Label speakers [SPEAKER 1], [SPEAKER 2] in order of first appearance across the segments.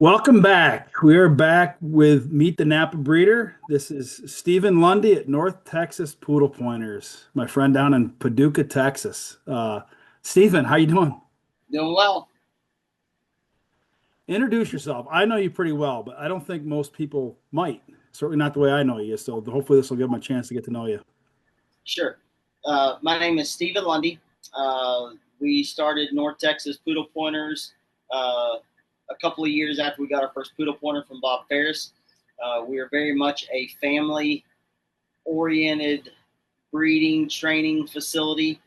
[SPEAKER 1] Welcome back. We are back with Meet the NAPPA Breeder. This is Stephen Lundy at North Texas Pudelpointers, my friend down in Paducah, Texas. Stephen, how you doing?
[SPEAKER 2] Doing well.
[SPEAKER 1] Introduce yourself. I know you pretty well, but I don't think most people might. Certainly not the way I know you. So hopefully this will give them a chance to get to know you.
[SPEAKER 2] Sure. My name is Stephen Lundy. We started North Texas Poodle Pointers a couple of years after we got our first poodle pointer from Bob Ferris. We are very much a family oriented breeding training facility.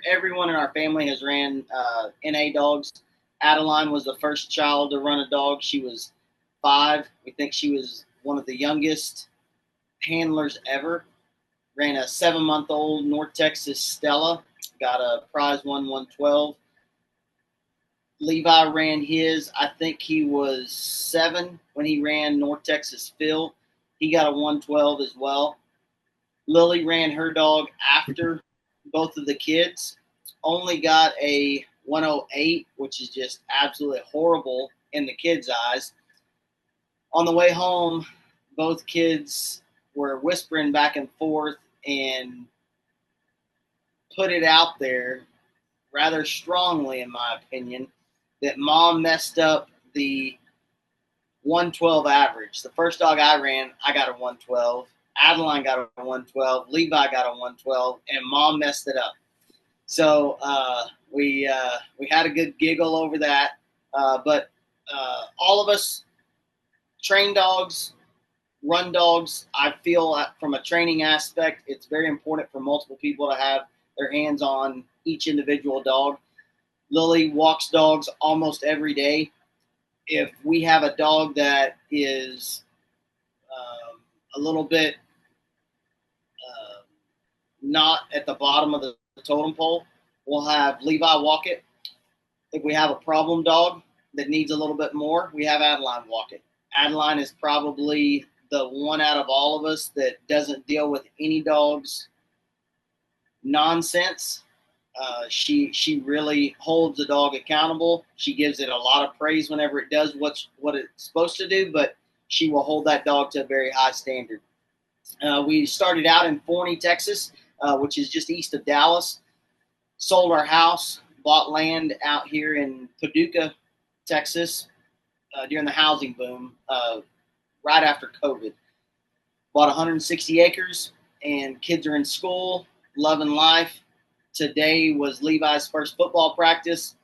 [SPEAKER 2] Everyone in our family has ran NA dogs. Adeline was the first child to run a dog. She was 5. We think she was one of the youngest handlers ever. Ran a 7-month-old North Texas Stella, got a prize 112. Levi ran his, I think he was 7 when he ran North Texas Phil. He got a 112 as well. Lily ran her dog after both of the kids, only got a 108, which is just absolutely horrible in the kids' eyes. On the way home, both kids were whispering back and forth and put it out there rather strongly, in my opinion, that mom messed up the 112 average. The first dog I ran, I got a 112. Adeline got a 112. Levi got a 112, and mom messed it up. So we had a good giggle over that. But all of us train dogs, run dogs. I feel from a training aspect, it's very important for multiple people to have their hands on each individual dog. Lily walks dogs almost every day. If we have a dog that is a little bit not at the bottom of the totem pole, we'll have Levi walk it. If we have a problem dog that needs a little bit more, we have Adeline walk it. Adeline is probably the one out of all of us that doesn't deal with any dog's nonsense. She really holds the dog accountable. She gives it a lot of praise whenever it does what it's supposed to do, but she will hold that dog to a very high standard. We started out in Forney, Texas, which is just east of Dallas. Sold our house, bought land out here in Paducah, Texas, during the housing boom, right after COVID. Bought 160 acres, and kids are in school, loving life. Today was Levi's first football practice.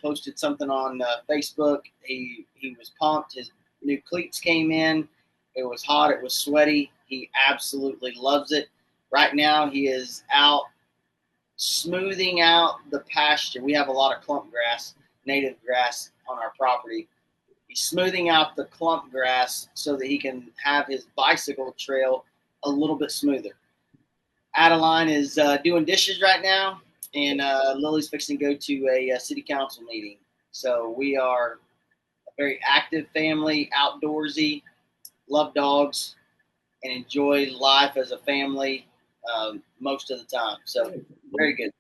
[SPEAKER 2] Posted something on Facebook. He was pumped. His new cleats came in. It was hot. It was sweaty. He absolutely loves it. Right now, he is out smoothing out the pasture. We have a lot of clump grass, native grass on our property. He's smoothing out the clump grass so that he can have his bicycle trail a little bit smoother. Adeline is doing dishes right now, and Lily's fixing to go to a city council meeting. So we are a very active family, outdoorsy, love dogs, and enjoy life as a family most of the time. So very good.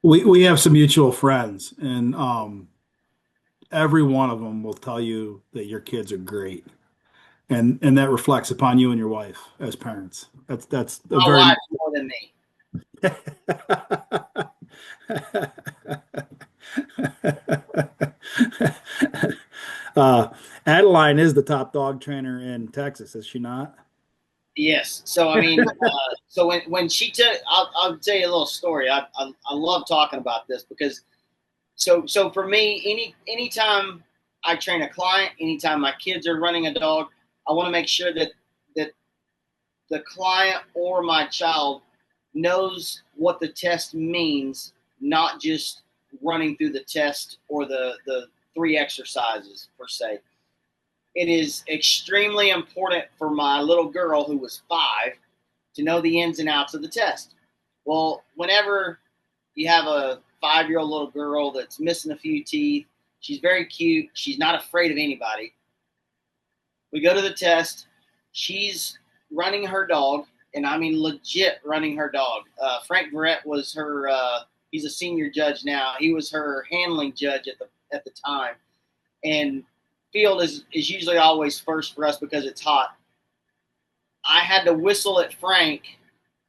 [SPEAKER 1] We have some mutual friends, and every one of them will tell you that your kids are great, and that reflects upon you and your wife as parents. That's a
[SPEAKER 2] My
[SPEAKER 1] very
[SPEAKER 2] wife more than me.
[SPEAKER 1] uh, Adeline is the top dog trainer in Texas, is she not?
[SPEAKER 2] Yes. So I mean, so when she took, I'll tell you a little story. I love talking about this because so for me, anytime I train a client, anytime my kids are running a dog, I want to make sure that the client or my child knows what the test means, not just running through the test or the 3 exercises per se. It is extremely important for my little girl who was 5 to know the ins and outs of the test. Well, whenever you have a 5-year-old little girl that's missing a few teeth, she's very cute, she's not afraid of anybody. We go to the test, she's running her dog, and I mean legit running her dog. Frank Verrett was her, he's a senior judge now. He was her handling judge at the time. And field is usually always first for us because it's hot. I had to whistle at Frank,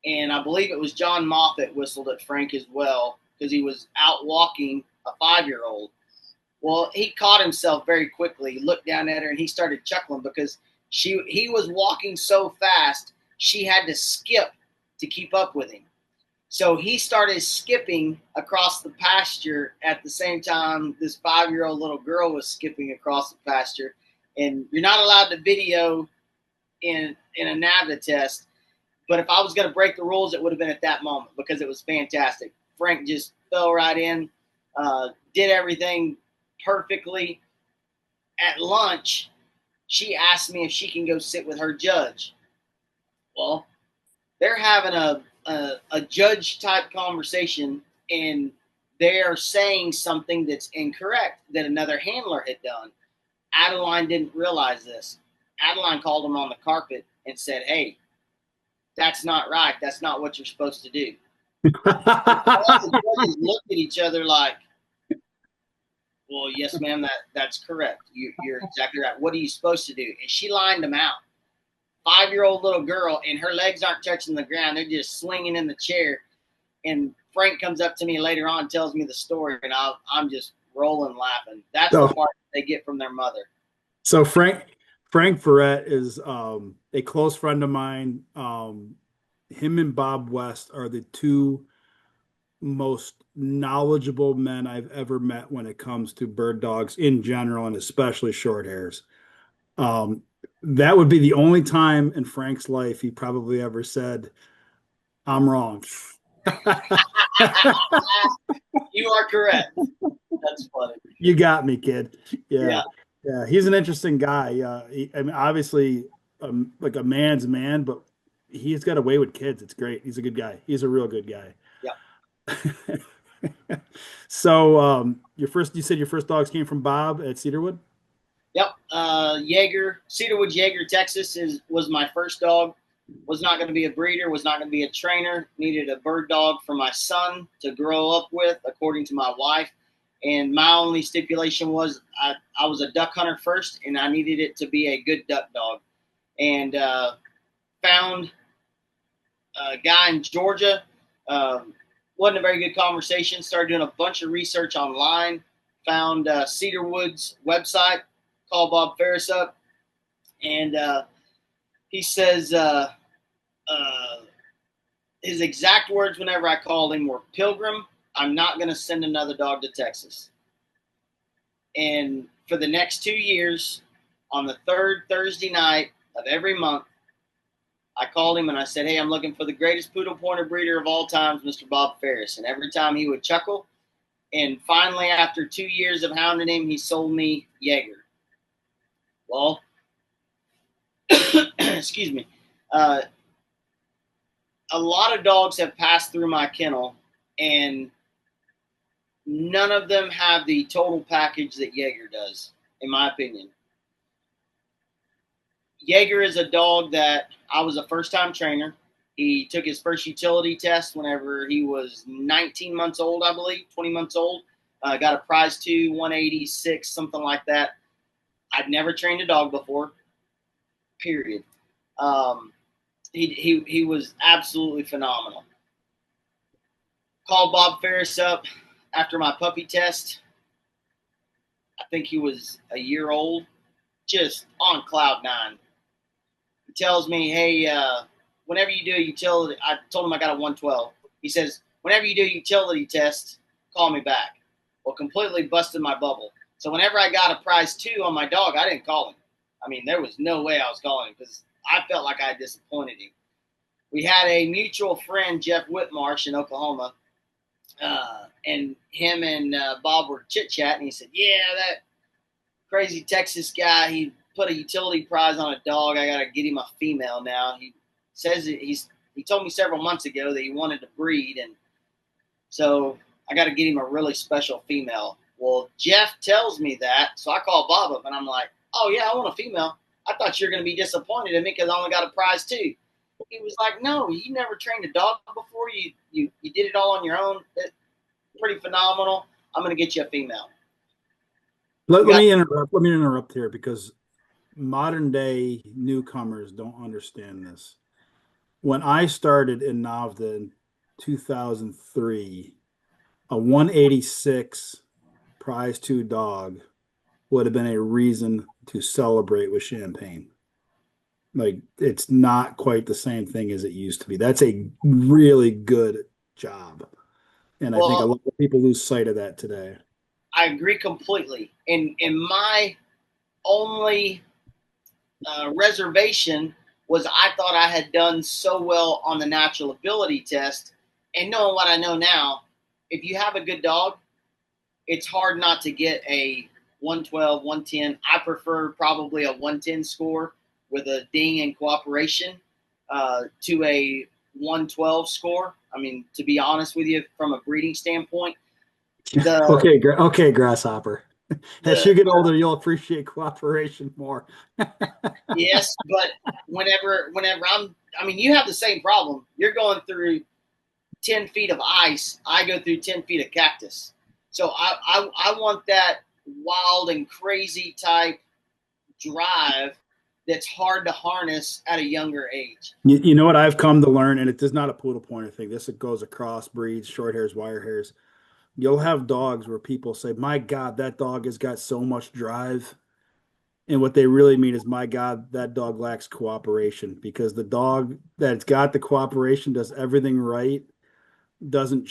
[SPEAKER 2] and I believe it was John Moffat whistled at Frank as well because he was out walking a 5-year-old. Well, he caught himself very quickly. He looked down at her, and he started chuckling because he was walking so fast, she had to skip to keep up with him. So he started skipping across the pasture at the same time this 5-year-old little girl was skipping across the pasture. And you're not allowed to video in a NAPPA test, but if I was going to break the rules, it would have been at that moment because it was fantastic. Frank just fell right in, did everything perfectly. At lunch, she asked me if she can go sit with her judge. Well, they're having a judge type conversation, and they are saying something that's incorrect that another handler had done. Adeline didn't realize this. Adeline called him on the carpet and said, "Hey, that's not right. That's not what you're supposed to do." All the judges looked at each other like, "Well, yes, ma'am, that's correct. You're exactly right. What are you supposed to do?" And she lined them out. 5-year-old little girl, and her legs aren't touching the ground. They're just swinging in the chair. And Frank comes up to me later on and tells me the story, and I'm just rolling laughing. That's the part they get from their mother.
[SPEAKER 1] So Frank Verrett is a close friend of mine. Him and Bob West are the two most knowledgeable men I've ever met when it comes to bird dogs in general, and especially short hairs. That would be the only time in Frank's life he probably ever said, "I'm wrong."
[SPEAKER 2] You are correct. That's funny.
[SPEAKER 1] You got me, kid.
[SPEAKER 2] Yeah.
[SPEAKER 1] Yeah. He's an interesting guy. I mean, obviously, like a man's man, but he's got a way with kids. It's great. He's a good guy. He's a real good guy.
[SPEAKER 2] Yeah.
[SPEAKER 1] So, you said your first dogs came from Bob at Cedarwood?
[SPEAKER 2] Yep. Cedarwood Jaeger, Texas was my first dog. Was not going to be a breeder, was not going to be a trainer. Needed a bird dog for my son to grow up with, according to my wife. And my only stipulation was I was a duck hunter first, and I needed it to be a good duck dog. And found a guy in Georgia. Wasn't a very good conversation. Started doing a bunch of research online. Found Cedarwood's website. Called Bob Ferris up, and he says his exact words whenever I called him were, "Pilgrim, I'm not going to send another dog to Texas." And for the next 2 years, on the third Thursday night of every month, I called him and I said, "Hey, I'm looking for the greatest poodle pointer breeder of all times, Mr. Bob Ferris." And every time he would chuckle. And finally, after 2 years of hounding him, he sold me Jaeger. Well, excuse me. A lot of dogs have passed through my kennel, and none of them have the total package that Jaeger does, in my opinion. Jaeger is a dog that I was a first-time trainer. He took his first utility test whenever he was 19 months old, I believe, 20 months old. Got a prize 2, 186, something like that. I'd never trained a dog before, period. He was absolutely phenomenal. Called Bob Ferris up after my puppy test. I think he was a year old, just on cloud nine. He tells me, "Hey, whenever you do a utility," I told him I got a 112. He says, "Whenever you do a utility test, call me back." Well, completely busted my bubble. So whenever I got a prize 2 on my dog, I didn't call him. I mean, there was no way I was calling him because I felt like I disappointed him. We had a mutual friend, Jeff Whitmarsh in Oklahoma, and him and Bob were chit-chatting. He said, "Yeah, that crazy Texas guy, he put a utility prize on a dog. I got to get him a female now." He says he told me several months ago that he wanted to breed, and so I got to get him a really special female. Well, Jeff tells me that, so I call Bob up, and I'm like, "Oh, yeah, I want a female. I thought you were going to be disappointed in me because I only got a prize 2. He was like, "No, you never trained a dog before. You did it all on your own. That's pretty phenomenal. I'm going to get you a female."
[SPEAKER 1] Let,
[SPEAKER 2] We
[SPEAKER 1] let
[SPEAKER 2] got
[SPEAKER 1] me interrupt. Let me interrupt here because modern day newcomers don't understand this. When I started in Navda in 2003, a 186 prize two dog would have been a reason to celebrate with champagne. Like it's not quite the same thing as it used to be. That's a really good job. And I think a
[SPEAKER 2] well,
[SPEAKER 1] lot of people lose sight of that today.
[SPEAKER 2] I agree completely. And my only reservation was I thought I had done so well on the natural ability test, and knowing what I know now, if you have a good dog, it's hard not to get a 112, 110. I prefer probably a 110 score with a ding and cooperation to a 112 score. I mean, to be honest with you, from a breeding standpoint, the
[SPEAKER 1] Okay, okay, grasshopper. As
[SPEAKER 2] the
[SPEAKER 1] you get older, you'll appreciate cooperation more.
[SPEAKER 2] yes, but whenever I mean, you have the same problem. You're going through 10 feet of ice. I go through 10 feet of cactus. So I want that wild and crazy type drive that's hard to harness at a younger age.
[SPEAKER 1] You know what I've come to learn, and it is not a poodle pointer thing. This goes across breeds, short hairs, wire hairs. You'll have dogs where people say, "My God, that dog has got so much drive." And what they really mean is, "My God, that dog lacks cooperation," because the dog that's got the cooperation does everything right, doesn't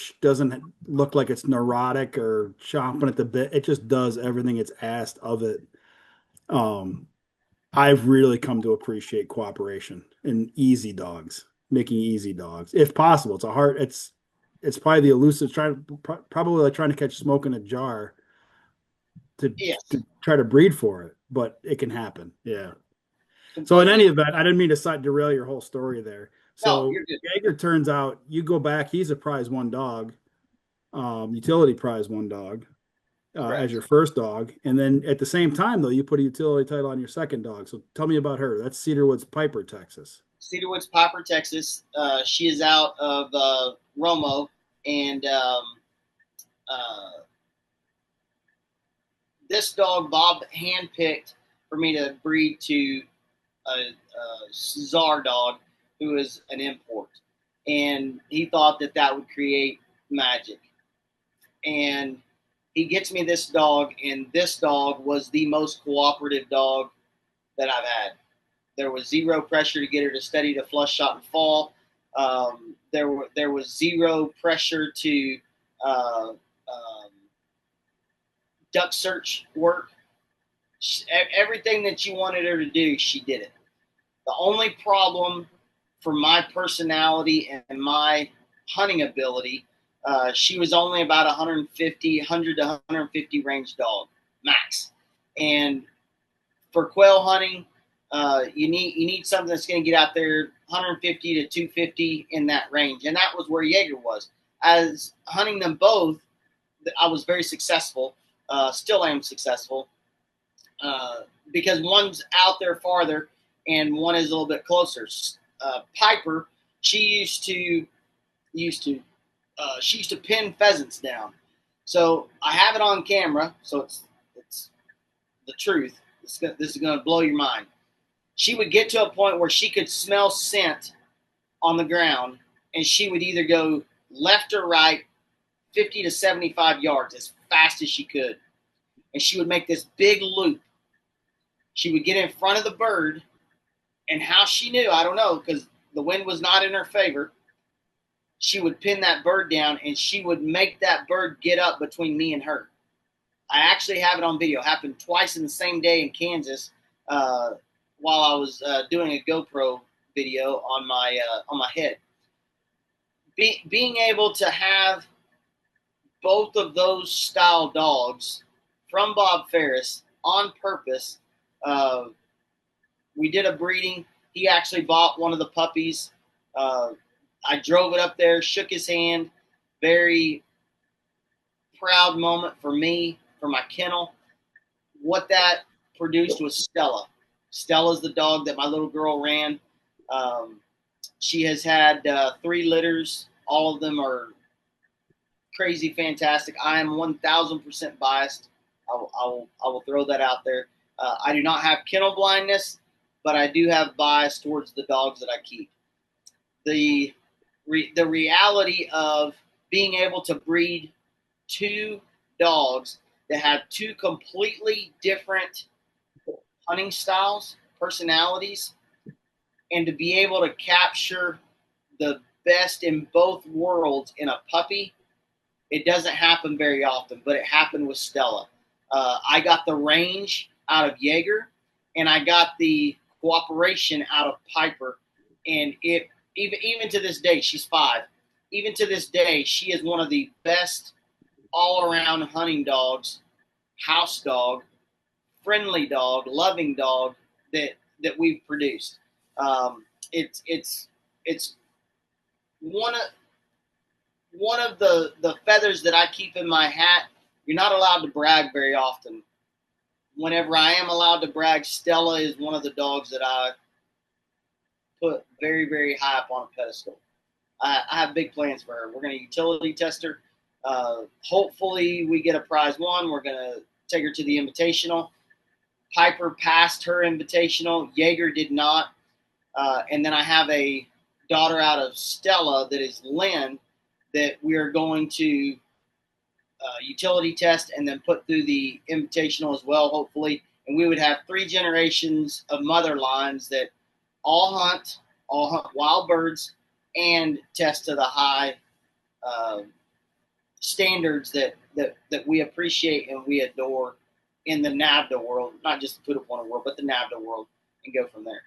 [SPEAKER 1] look like it's neurotic or chomping at the bit. It just does everything it's asked of it. Um, I've really come to appreciate cooperation and easy dogs, making easy dogs, if possible. It's probably the elusive probably like trying to catch smoke in a jar to
[SPEAKER 2] Yes,
[SPEAKER 1] to try to breed for it, but it can happen. Yeah. So in
[SPEAKER 2] completely.
[SPEAKER 1] any event, I didn't mean to derail your whole story there.
[SPEAKER 2] No,
[SPEAKER 1] So
[SPEAKER 2] you're good.
[SPEAKER 1] Jaeger turns out you go back, he's a prize one dog, utility prize one dog, as
[SPEAKER 2] Correct.
[SPEAKER 1] your first dog. And then at the same time, though, you put a utility title on your second dog. So tell me about her. That's Cedar Woods Piper, Texas.
[SPEAKER 2] Cedar Woods Piper, Texas. She is out of Romo, and uh, this dog Bob handpicked for me to breed to a czar dog who is an import, and he thought that that would create magic. And he gets me this dog, and this dog was the most cooperative dog that I've had. There was zero pressure to get her to study to flush shot and fall. There was zero pressure to duck search work. Everything that you wanted her to do, she did it. The only problem for my personality and my hunting ability, she was only about 150, 100 to 150 range dog max. And for quail hunting, you need something that's going to get out there 150 to 250 in that range, and that was where Jaeger was. As hunting them both, I was very successful. Still am successful uh, because one's out there farther and one is a little bit closer. Piper, she used to pin pheasants down. So I have it on camera, so it's the truth. This is going to blow your mind. She would get to a point where she could smell scent on the ground, and she would either go left or right 50 to 75 yards as fast as she could. And she would make this big loop. She would get in front of the bird, and how she knew, I don't know, because the wind was not in her favor. She would pin that bird down, and she would make that bird get up between me and her. I actually have it on video. It happened twice in the same day in Kansas while I was doing a GoPro video on my head. Being able to have both of those style dogs from Bob Ferris on purpose. We did a breeding. He actually bought one of the puppies. I drove it up there, shook his hand. Very proud moment for me, for my kennel. What that produced was Stella. Stella's the dog that my little girl ran. She has had 3 litters. All of them are crazy fantastic. I am 1,000% biased. I will throw that out there. I do not have kennel blindness, but I do have bias towards the dogs that I keep. The reality of being able to breed two dogs that have two completely different hunting styles, personalities, and to be able to capture the best in both worlds in a puppy, it doesn't happen very often, but it happened with Stella. I got the range out of Jaeger, and I got the cooperation out of Piper, and it even to this day, she's 5. Even to this day, she is one of the best all around hunting dogs, house dog, friendly dog, loving dog that we've produced. It's one of the feathers that I keep in my hat. You're not allowed to brag very often. Whenever I am allowed to brag, Stella is one of the dogs that I put very, very high up on a pedestal. I have big plans for her. We're going to utility test her. Hopefully, we get a prize one. We're going to take her to the Invitational. Piper passed her Invitational. Jaeger did not. And then I have a daughter out of Stella that is Lynn that we are going to utility test and then put through the Invitational as well, hopefully. And we would have 3 generations of mother lines that all hunt wild birds and test to the high standards that we appreciate and we adore in the NAVDA world, not just the Poodle Pointer world, but the NAVDA world, and go from there.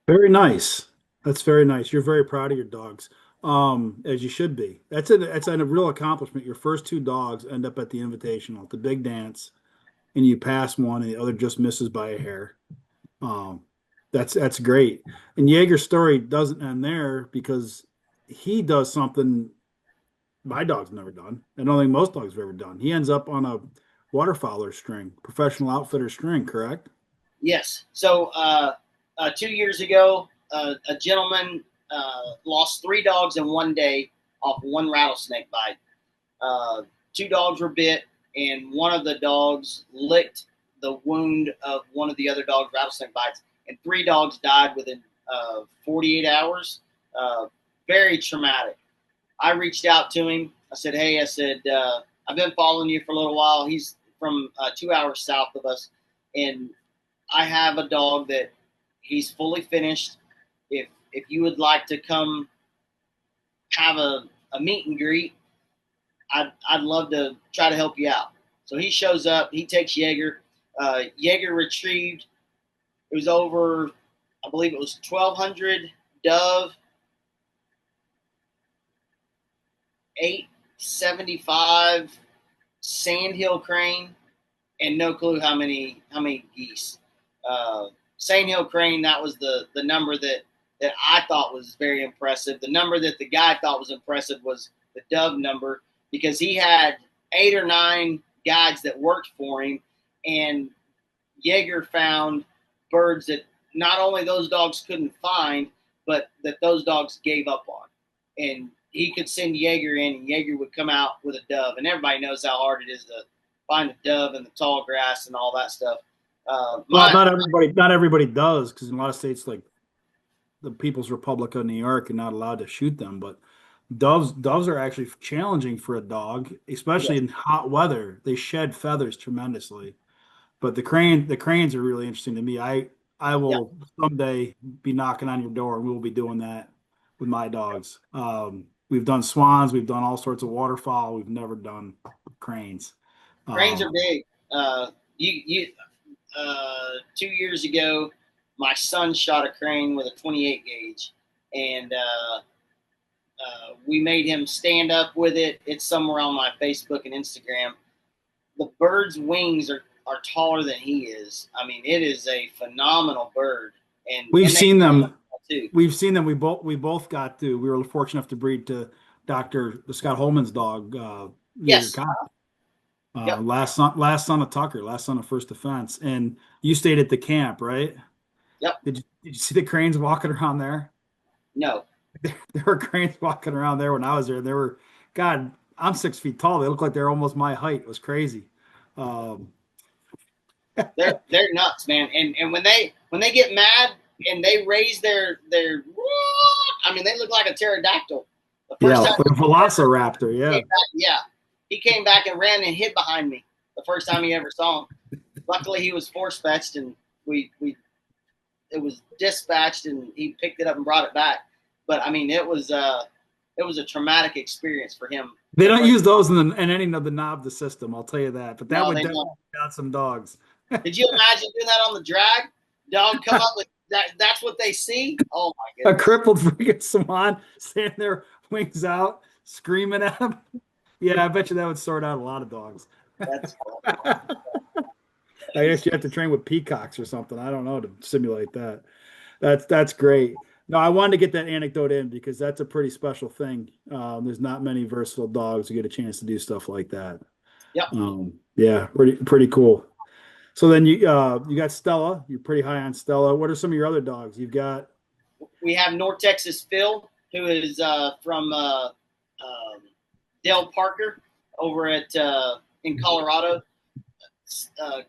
[SPEAKER 1] Very nice. That's very nice. You're very proud of your dogs, as you should be. That's a real accomplishment. Your first 2 dogs end up at the Invitational, at the big dance, and you pass one, and the other just misses by a hair. Um, that's great. And Jaeger's story doesn't end there because he does something my dog's never done. I don't think most dogs have ever done. He ends up on a waterfowler string, professional outfitter string, correct?
[SPEAKER 2] Yes. So 2 years ago, a gentleman lost 3 dogs in one day off one rattlesnake bite. 2 dogs were bit, and one of the dogs licked the wound of one of the other dogs' rattlesnake bites, and 3 dogs died within 48 hours. Very traumatic. I reached out to him. I said, "Hey," I said, "I've been following you for a little while." He's from 2 hours south of us, and I have a dog that he's fully finished. If you would like to come have a meet and greet, I'd love to try to help you out. So he shows up. He takes Jaeger. Jaeger retrieved. It was over, I believe it was 1,200 dove, 875 sandhill crane, and no clue how many geese. Sandhill crane, that was the number that I thought was very impressive. The number that the guy thought was impressive was the dove number, because he had 8 or 9 guides that worked for him, and Jaeger found birds that not only those dogs couldn't find, but that those dogs gave up on. And he could send Jaeger in, and Jaeger would come out with a dove. And everybody knows how hard it is to find a dove in the tall grass and all that stuff.
[SPEAKER 1] Well, not everybody does, because in a lot of states, like the People's Republic of New York, are not allowed to shoot them. But doves are actually challenging for a dog, especially
[SPEAKER 2] Yes.
[SPEAKER 1] in hot weather. They shed feathers tremendously. But the cranes are really interesting to me. I
[SPEAKER 2] Yeah.
[SPEAKER 1] will someday be knocking on your door, and we will be doing that with my dogs. We've done swans, we've done all sorts of waterfowl. We've never done cranes.
[SPEAKER 2] Cranes are
[SPEAKER 1] Um,
[SPEAKER 2] big. You 2 years ago, my son shot a crane with a 28 gauge, and we made him stand up with it. It's somewhere on my Facebook and Instagram. The bird's wings are taller than he is. I mean, it is a phenomenal bird,
[SPEAKER 1] we've
[SPEAKER 2] and they
[SPEAKER 1] seen them.
[SPEAKER 2] too.
[SPEAKER 1] We've seen them. We both got to. We were fortunate enough to breed to Doctor Scott Holman's dog, Jaeger
[SPEAKER 2] Yes.
[SPEAKER 1] Cock.
[SPEAKER 2] Yep.
[SPEAKER 1] Last son of Tucker, last son of First Defense, and you stayed at the camp, right?
[SPEAKER 2] Yep.
[SPEAKER 1] Did you see the cranes walking around there?
[SPEAKER 2] No.
[SPEAKER 1] There were cranes walking around there when I was there. There were, God, I'm 6 feet tall. They look like they're almost my height. It was crazy. Um,
[SPEAKER 2] They're nuts, man. And when they get mad and they raise their I mean, they look like a pterodactyl. The
[SPEAKER 1] yeah,
[SPEAKER 2] first time,
[SPEAKER 1] like a velociraptor. Yeah.
[SPEAKER 2] yeah, he came back and ran and hid behind me the first time he ever saw him. Luckily, he was force fetched, and we it was dispatched, and he picked it up and brought it back. But I mean, it was a traumatic experience for him.
[SPEAKER 1] They don't use those in any of the NAPPA system. I'll tell you that. But that
[SPEAKER 2] No,
[SPEAKER 1] would
[SPEAKER 2] they
[SPEAKER 1] definitely
[SPEAKER 2] don't.
[SPEAKER 1] got some dogs.
[SPEAKER 2] Did you imagine doing that on the drag? Dog come up with that. That's what they see. Oh my
[SPEAKER 1] A
[SPEAKER 2] goodness!
[SPEAKER 1] crippled freaking swan standing there, wings out, screaming at him. Yeah, I bet you that would sort out a lot of dogs.
[SPEAKER 2] That's
[SPEAKER 1] I guess you have to train with peacocks or something. I don't know to simulate that. That's great. No, I wanted to get that anecdote in because that's a pretty special thing. There's not many versatile dogs who get a chance to do stuff like that.
[SPEAKER 2] yep.
[SPEAKER 1] Yeah, pretty cool. So then you got Stella. You're pretty high on Stella. What are some of your other dogs? You've got
[SPEAKER 2] We have North Texas Phil, who is from Dale Parker over at in Colorado. Uh,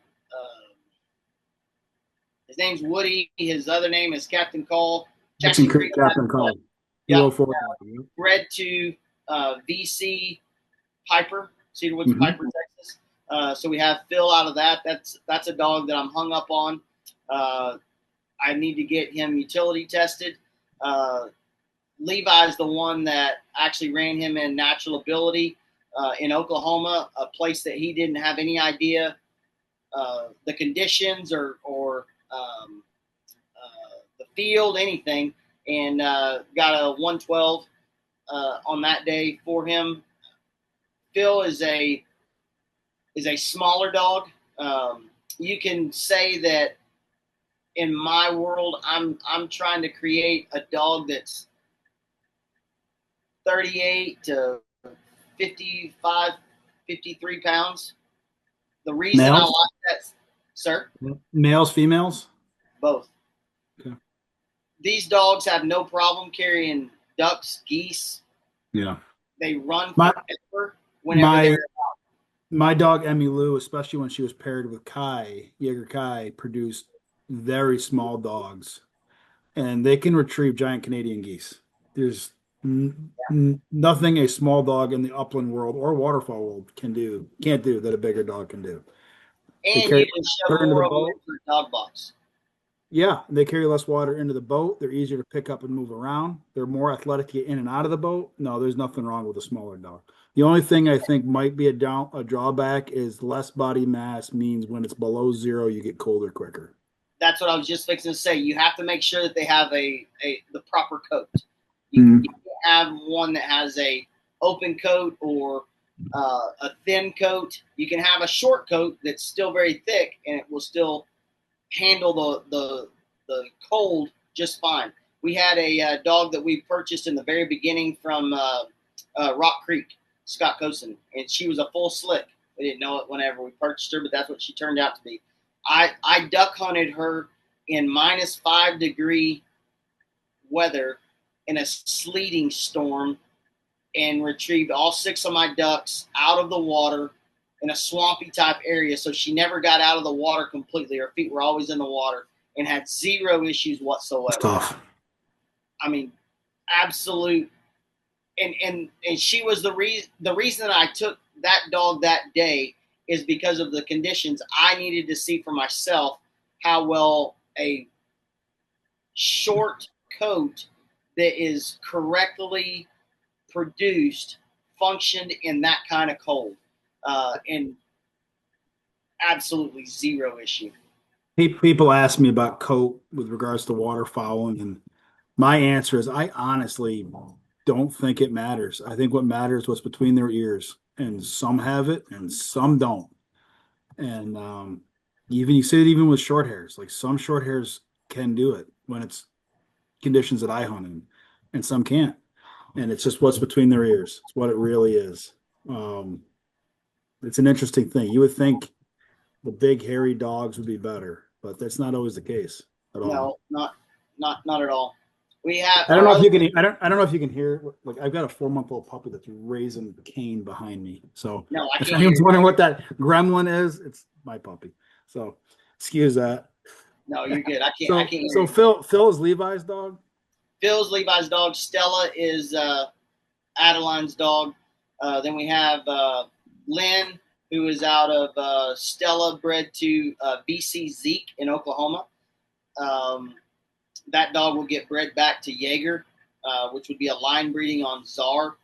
[SPEAKER 2] his name's Woody. His other name is Captain Call.
[SPEAKER 1] Jackson Creek Captain Call.
[SPEAKER 2] Yep. Bred to VC Piper, Cedar Woods Piper, Texas. So we have Phil out of that. That's a dog that I'm hung up on. I need to get him utility tested. Levi's the one that actually ran him in natural ability in Oklahoma, a place that he didn't have any idea the conditions or the field, anything, and got a 112 on that day for him. Phil is a smaller dog. You can say that in my world, I'm trying to create a dog that's 38 to 55, 53 pounds. The reason I like that, sir?
[SPEAKER 1] Males, females?
[SPEAKER 2] Both.
[SPEAKER 1] Okay.
[SPEAKER 2] These dogs have no problem carrying ducks, geese.
[SPEAKER 1] Yeah.
[SPEAKER 2] They run forever whenever they're out.
[SPEAKER 1] My dog, Emmy Lou, especially when she was paired with Jaeger Kai, produced very small dogs. And they can retrieve giant Canadian geese. There's nothing a small dog in the upland world or waterfowl world can't do that a bigger dog can do.
[SPEAKER 2] And you can shove more of them into a dog box.
[SPEAKER 1] Yeah, they carry less water into the boat. They're easier to pick up and move around. They're more athletic to get in and out of the boat. No, there's nothing wrong with a smaller dog. The only thing I think might be a drawback is less body mass means when it's below 0, you get colder quicker.
[SPEAKER 2] That's what I was just fixing to say. You have to make sure that they have the proper coat. You can't have one that has a open coat or a thin coat. You can have a short coat that's still very thick, and it will still handle the cold just fine. We had a dog that we purchased in the very beginning from Rock Creek, Scott Cosin, and she was a full slick. We didn't know it whenever we purchased her, but that's what she turned out to be. I duck hunted her in -5 degree weather in a sleeting storm and retrieved all 6 of my ducks out of the water in a swampy type area. So she never got out of the water completely. Her feet were always in the water and had 0 issues whatsoever.
[SPEAKER 1] That's tough.
[SPEAKER 2] I mean, absolute. And she was the reason that I took that dog that day is because of the conditions. I needed to see for myself how well a short coat that is correctly produced functioned in that kind of cold, and absolutely 0 issue.
[SPEAKER 1] People ask me about coat with regards to waterfowling, and my answer is I honestly don't think it matters. I think what matters is what's between their ears, and some have it and some don't. And you see it even with short hairs. Like some short hairs can do it when it's conditions that I hunt in, and some can't. And it's just what's between their ears. It's what it really is. It's an interesting thing. You would think the big hairy dogs would be better, but that's not always the case at all.
[SPEAKER 2] No, not at all. We have
[SPEAKER 1] I don't
[SPEAKER 2] our
[SPEAKER 1] know if
[SPEAKER 2] other.
[SPEAKER 1] you can. I don't know if you can hear. Like I've got a 4-month-old puppy that's raising Cain behind me. So
[SPEAKER 2] No, I
[SPEAKER 1] if
[SPEAKER 2] can't hear
[SPEAKER 1] anyone's
[SPEAKER 2] you.
[SPEAKER 1] wondering what that gremlin is, it's my puppy. So excuse that.
[SPEAKER 2] No, you're good. I
[SPEAKER 1] So
[SPEAKER 2] can't hear
[SPEAKER 1] so
[SPEAKER 2] you. But
[SPEAKER 1] Phil is Levi's dog.
[SPEAKER 2] Phil's Levi's dog. Stella is Adeline's dog. Then we have Lynn, who is out of Stella, bred to BC Zeke in Oklahoma. Um, that dog will get bred back to Jaeger, which would be a line breeding on Czar.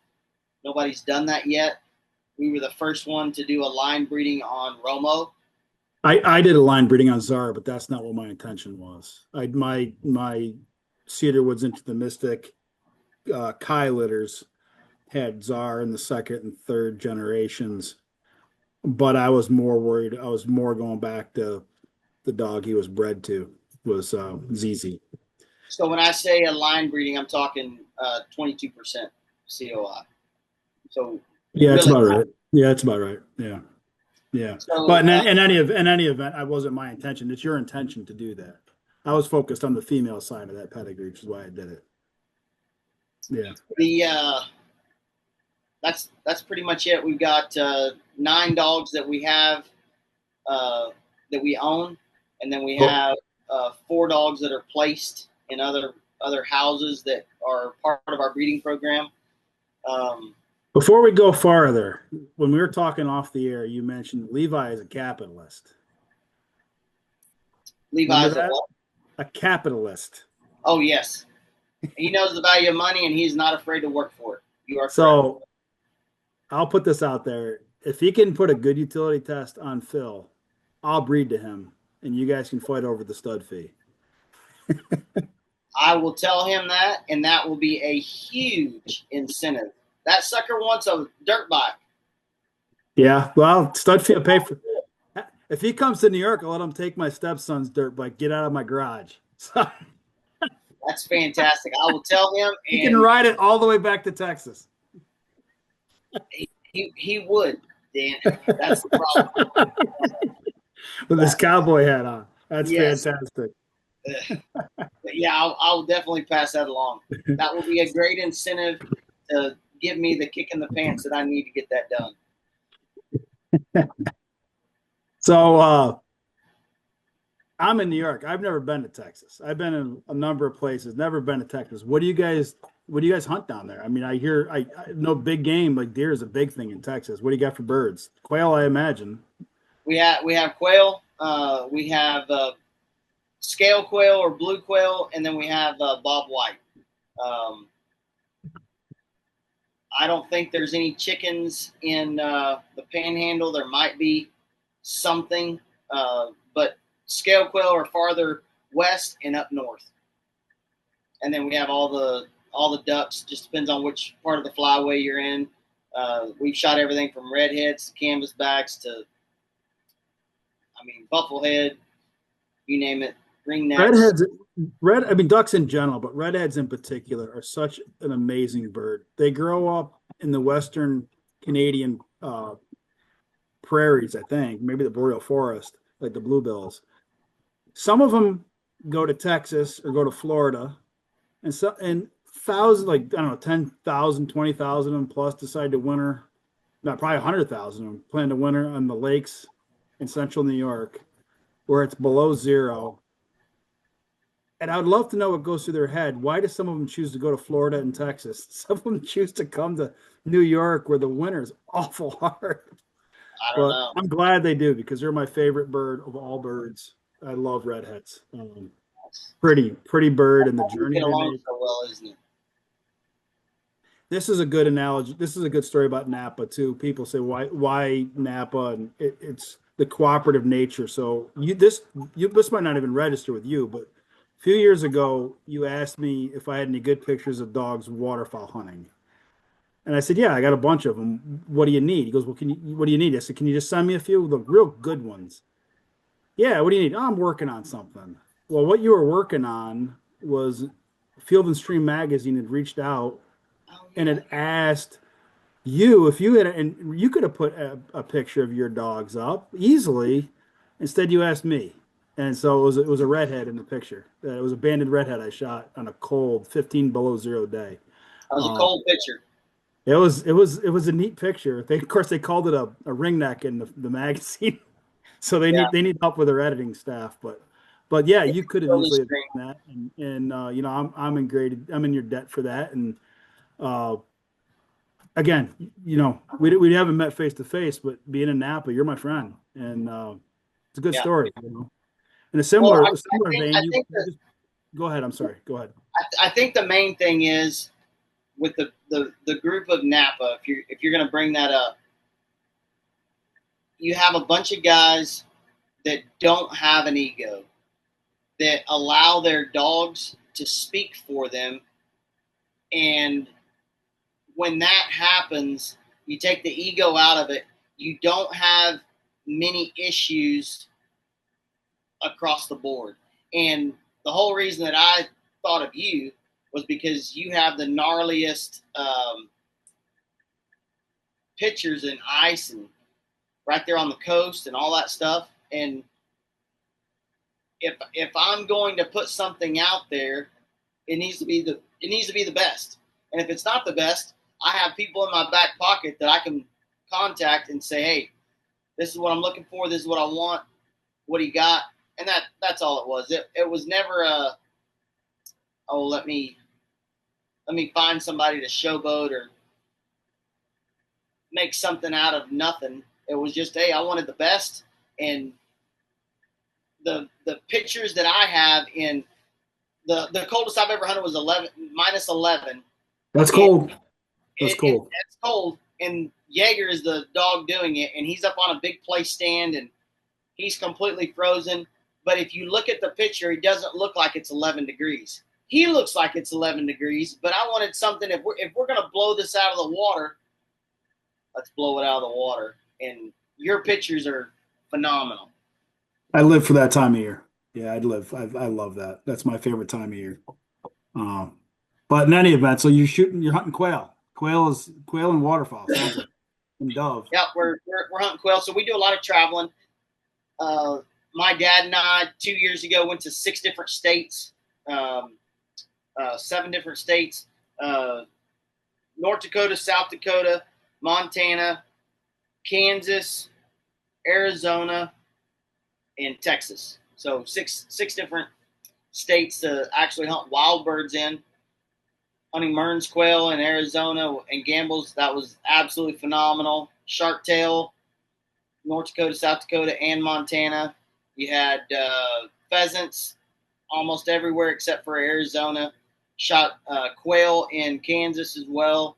[SPEAKER 2] Nobody's done that yet. We were the first one to do a line breeding on Romo.
[SPEAKER 1] I did a line breeding on Zara, but that's not what my intention was. My Cedar Woods into the Mystic Kai litters had Czar in the second and third generations, but I was more worried. I was more going back to the dog he was bred to was ZZ.
[SPEAKER 2] So when I say a line breeding, I'm talking 22% COI. So
[SPEAKER 1] Yeah, that's
[SPEAKER 2] really,
[SPEAKER 1] about right. Yeah, that's about right. Yeah, yeah. But
[SPEAKER 2] so
[SPEAKER 1] in any event, I wasn't my intention. It's your intention to do that. I was focused on the female side of that pedigree, which is why I did it. Yeah.
[SPEAKER 2] the that's pretty much it. We've got 9 dogs that we have that we own, and then we
[SPEAKER 1] Cool.
[SPEAKER 2] have 4 dogs that are placed in other houses that are part of our breeding program. Um,
[SPEAKER 1] Before we go farther, when we were talking off the air, you mentioned Levi is a capitalist. Remember
[SPEAKER 2] Levi's a
[SPEAKER 1] that?
[SPEAKER 2] what?
[SPEAKER 1] A capitalist.
[SPEAKER 2] Oh yes, he knows the value of money, and he's not afraid to work for it. You are correct.
[SPEAKER 1] So I'll put this out there. If he can put a good utility test on Phil, I'll breed to him, and you guys can fight over the stud fee.
[SPEAKER 2] I will tell him that, and that will be a huge incentive. That sucker wants a dirt bike.
[SPEAKER 1] Yeah, well, stud fee will pay for. If he comes to New York, I'll let him take my stepson's dirt bike. Get out of my garage. So
[SPEAKER 2] That's fantastic. I will tell him,
[SPEAKER 1] he can
[SPEAKER 2] and
[SPEAKER 1] ride it all the way back to Texas
[SPEAKER 2] he would. Dan, that's the problem.
[SPEAKER 1] with his cowboy hat on. That's
[SPEAKER 2] Yes,
[SPEAKER 1] fantastic.
[SPEAKER 2] yeah, I'll definitely pass that along. That will be a great incentive to give me the kick in the pants that I need to get that done.
[SPEAKER 1] So I'm in New York. I've never been to Texas. I've been in a number of places, never been to Texas. What do you guys hunt down there? I mean, I know big game like deer is a big thing in Texas. What do you got for birds? Quail, I imagine.
[SPEAKER 2] We have quail. We have scale quail or blue quail, and then we have bob white. Um, I don't think there's any chickens in the Panhandle. There might be something, but scale quail are farther west and up north. And then we have all the ducks. Just depends on which part of the flyway you're in. We've shot everything from redheads to canvasbacks to, I mean, bufflehead, you name it, ringnecks.
[SPEAKER 1] Redheads, I mean ducks in general, but redheads in particular are such an amazing bird. They grow up in the Western Canadian prairies, I think, maybe the boreal forest, like the bluebills. Some of them go to Texas or go to Florida, and thousands, like I don't know, 10,000, 20,000 of them plus decide to winter. Not probably 100,000 of them plan to winter on the lakes in central New York, where it's below zero. And I would love to know what goes through their head. Why do some of them choose to go to Florida and Texas? Some of them choose to come to New York, where the winter is awful hard.
[SPEAKER 2] I don't
[SPEAKER 1] But
[SPEAKER 2] know.
[SPEAKER 1] I'm glad they do because they're my favorite bird of all birds. I love redheads. Pretty bird, and the
[SPEAKER 2] We
[SPEAKER 1] journey
[SPEAKER 2] get
[SPEAKER 1] they
[SPEAKER 2] along
[SPEAKER 1] make.
[SPEAKER 2] so well, isn't it?
[SPEAKER 1] This is a good analogy. This is a good story about Napa too. People say why Napa, and it's the cooperative nature. So this might not even register with you, but a few years ago you asked me if I had any good pictures of dogs waterfowl hunting, and I said, yeah, I got a bunch of them. What do you need? He goes, well, what do you need? I said, can you just send me a few, the real good ones? Yeah, what do you need? Oh, I'm working on something. Well, what you were working on was Field and Stream magazine had reached out
[SPEAKER 2] Oh
[SPEAKER 1] and
[SPEAKER 2] yeah.
[SPEAKER 1] had asked you if you had, and you could have put a picture of your dogs up easily. Instead, you asked me. And so it was a redhead in the picture. It was a banded redhead I shot on a cold 15 below zero day.
[SPEAKER 2] That was a
[SPEAKER 1] Um,
[SPEAKER 2] cold picture.
[SPEAKER 1] it was a neat picture. Of course they called it a ring neck in the magazine. So they
[SPEAKER 2] Yeah,
[SPEAKER 1] need help with their editing staff, but yeah,
[SPEAKER 2] it's
[SPEAKER 1] you could have
[SPEAKER 2] totally
[SPEAKER 1] easily have
[SPEAKER 2] screen.
[SPEAKER 1] done that, and I'm in your debt for that, and uh, again, we haven't met face to face, but being in Napa, you're my friend, and it's a good
[SPEAKER 2] Yeah.
[SPEAKER 1] story. In a
[SPEAKER 2] Well,
[SPEAKER 1] similar
[SPEAKER 2] I
[SPEAKER 1] vein,
[SPEAKER 2] think
[SPEAKER 1] you just go ahead. I'm sorry. Go ahead.
[SPEAKER 2] I think the main thing is with the group of Napa. If you're going to bring that up, you have a bunch of guys that don't have an ego, that allow their dogs to speak for them, and when that happens, you take the ego out of it. You don't have many issues across the board. And the whole reason that I thought of you was because you have the gnarliest pictures in ice and right there on the coast and all that stuff. And if I'm going to put something out there, it needs to be the best. And if it's not the best, I have people in my back pocket that I can contact and say, hey, this is what I'm looking for. This is what I want. What do you got? And that's all it was. It was never a, oh, let me find somebody to showboat or make something out of nothing. It was just, hey, I wanted the best. And the pictures that I have in the coldest I've ever hunted was 11 minus 11.
[SPEAKER 1] That's
[SPEAKER 2] And
[SPEAKER 1] cold. That's cold.
[SPEAKER 2] it's cold. And Jaeger is the dog doing it, and he's up on a big place stand, and he's completely frozen. But if you look at the picture, it doesn't look like it's 11 degrees. He looks like it's 11 degrees, but I wanted something. If we're gonna blow this out of the water, let's blow it out of the water. And your pictures are phenomenal.
[SPEAKER 1] I live for that time of year. Yeah, I'd live. I love that. That's my favorite time of year. Um, but in any event, so you're hunting quail. Quail and waterfowl. Sounds like and dove.
[SPEAKER 2] Yeah, we're hunting quail, so we do a lot of traveling. Uh, my dad and I 2 years ago went to 6 different states, 7 different states: North Dakota, South Dakota, Montana, Kansas, Arizona, and Texas. So six different states to actually hunt wild birds in. Hunting Mearns quail in Arizona and Gambles, that was absolutely phenomenal. Sharp tail, North Dakota, South Dakota, and Montana. You had pheasants almost everywhere except for Arizona. Shot quail in Kansas as well.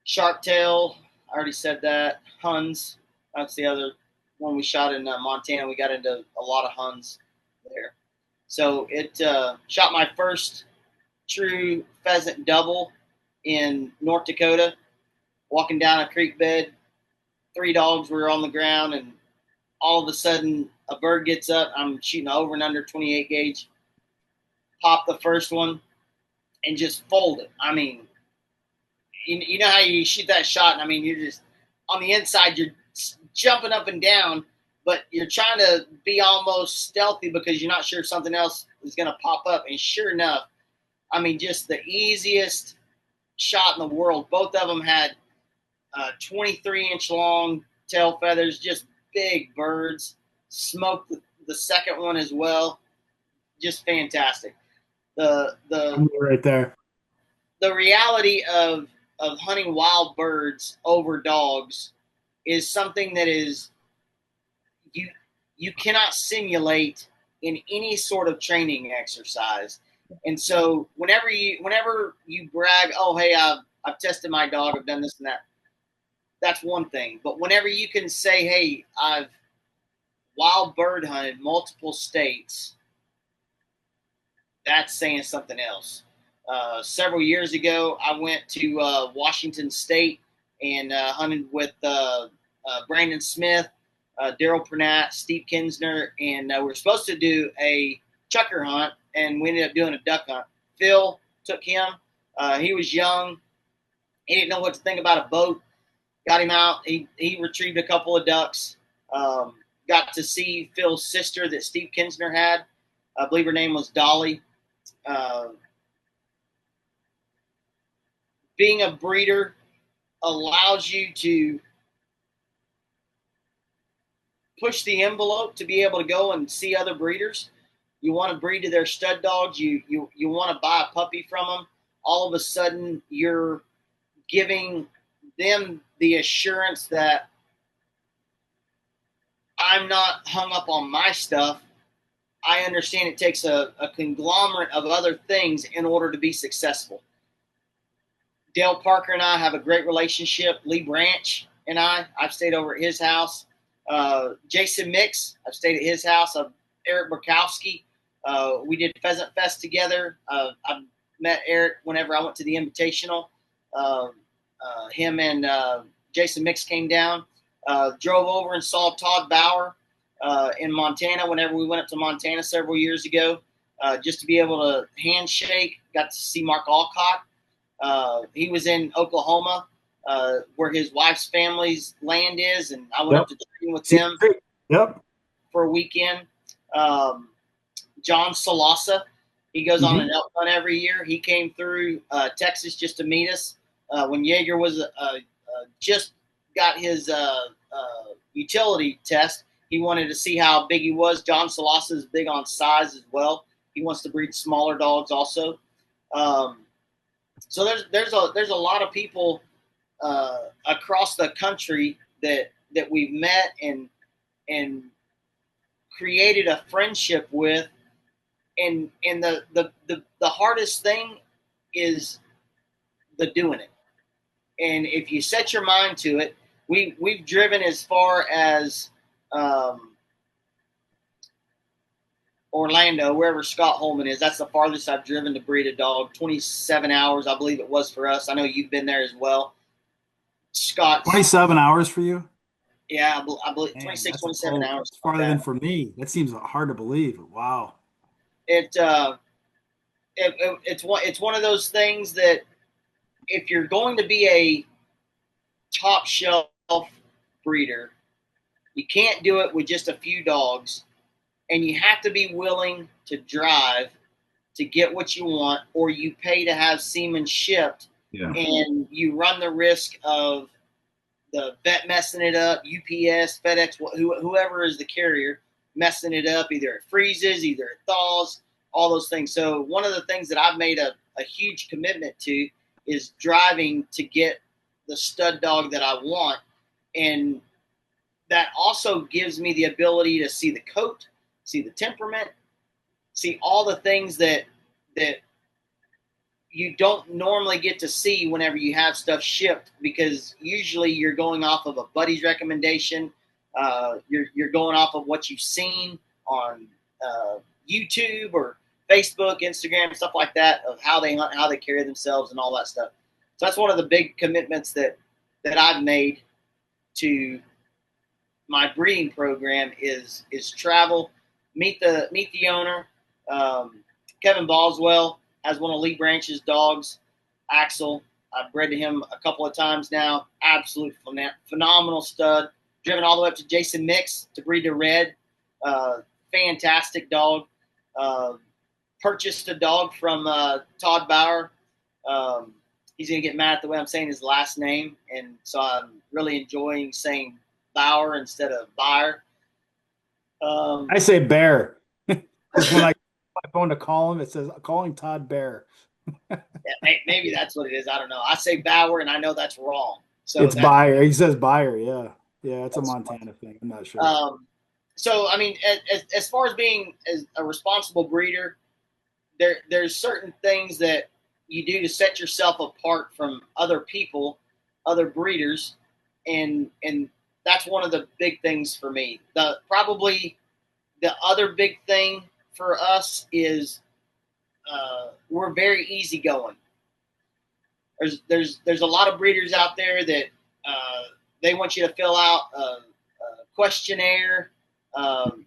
[SPEAKER 2] Sharp tail, I already said that. Huns, that's the other one we shot in Montana. We got into a lot of Huns there. So it shot my first true pheasant double in North Dakota, walking down a creek bed. 3 dogs were on the ground, and all of a sudden a bird gets up. I'm shooting over and under 28 gauge. Pop the first one and just fold it. I mean, you know how you shoot that shot, and I mean, you're just on the inside, you're jumping up and down, but you're trying to be almost stealthy because you're not sure if something else is going to pop up. And sure enough, I mean, just the easiest shot in the world. Both of them had 23-inch long tail feathers, just big birds. Smoked the second one as well. Just fantastic. The
[SPEAKER 1] I'm right there.
[SPEAKER 2] the reality of hunting wild birds over dogs is something that is you cannot simulate in any sort of training exercise. And so whenever you brag, oh hey, I've tested my dog, I've done this and that, that's one thing. But whenever you can say, hey, I've wild bird hunted multiple states, that's saying something else. Several years ago, I went to Washington State and hunted with Brandon Smith, Daryl Pernat, Steve Kinsner, and we were supposed to do a chucker hunt, and we ended up doing a duck hunt. Phil took him. He was young. He didn't know what to think about a boat. Got him out. He retrieved a couple of ducks. Got got to see Phil's sister that Steve Kinsner had. I believe her name was Dolly. Being a breeder allows you to push the envelope to be able to go and see other breeders. You want to breed to their stud dogs. You want to buy a puppy from them. All of a sudden, you're giving them the assurance that I'm not hung up on my stuff. I understand it takes a conglomerate of other things in order to be successful. Dale Parker and I have a great relationship. Lee Branch and I've stayed over at his house. Jason Mix, I've stayed at his house. Eric Burkowski, we did Pheasant Fest together. I've met Eric whenever I went to the Invitational. Him and Jason Mix came down. Drove over and saw Todd Bauer in Montana whenever we went up to Montana several years ago, just to be able to handshake. Got to see Mark Alcott. He was in Oklahoma, where his wife's family's land is, and I went up to train with him for a weekend. John Salasa, he goes on an elk hunt every year. He came through Texas just to meet us when Jaeger was just got his utility test. He wanted to see how big he was. John Salasa is big on size as well. He wants to breed smaller dogs also. So there's a lot of people across the country that we've met and created a friendship with, and the hardest thing is the doing it. And if you set your mind to it, we've driven as far as Orlando, wherever Scott Holman is. That's the farthest I've driven to breed a dog. 27 hours, I believe it was for us. I know you've been there as well. Scott.
[SPEAKER 1] 27 hours for you?
[SPEAKER 2] Yeah, I believe 26, 27 hours.
[SPEAKER 1] It's farther than for me. That seems hard to believe. Wow.
[SPEAKER 2] It's one of those things that if you're going to be a top shelf breeder, you can't do it with just a few dogs, and you have to be willing to drive to get what you want, or you pay to have semen shipped, and you run the risk of the vet messing it up, UPS, FedEx, whoever is the carrier messing it up. Either it freezes, either it thaws, all those things. So one of the things that I've made a huge commitment to is driving to get the stud dog that I want. And that also gives me the ability to see the coat, see the temperament, see all the things that you don't normally get to see whenever you have stuff shipped, because usually you're going off of a buddy's recommendation. You're going off of what you've seen on YouTube or Facebook, Instagram, stuff like that, of how they hunt, how they carry themselves, and all that stuff. So that's one of the big commitments that I've made to my breeding program is travel, meet the owner. Kevin Boswell has one of Lee Branch's dogs, Axel. I've bred to him a couple of times now. Absolute phenomenal stud. Driven all the way up to Jason Mix to breed to Red. Fantastic dog. Purchased a dog from Todd Bauer. He's going to get mad at the way I'm saying his last name, and so I'm really enjoying saying Bauer instead of Bauer.
[SPEAKER 1] I say Bear. Because when I my phone to call him, it says calling Todd Bear.
[SPEAKER 2] Yeah, maybe that's what it is. I don't know. I say Bauer, and I know that's wrong. So
[SPEAKER 1] it's Bayer. He says Bayer. Yeah, it's a Montana thing. I'm not sure.
[SPEAKER 2] So I mean, as far as being as a responsible breeder, there's certain things that you do to set yourself apart from other people, other breeders, and that's one of the big things for me. Probably the other big thing for us is we're very easygoing. There's a lot of breeders out there that they want you to fill out a questionnaire.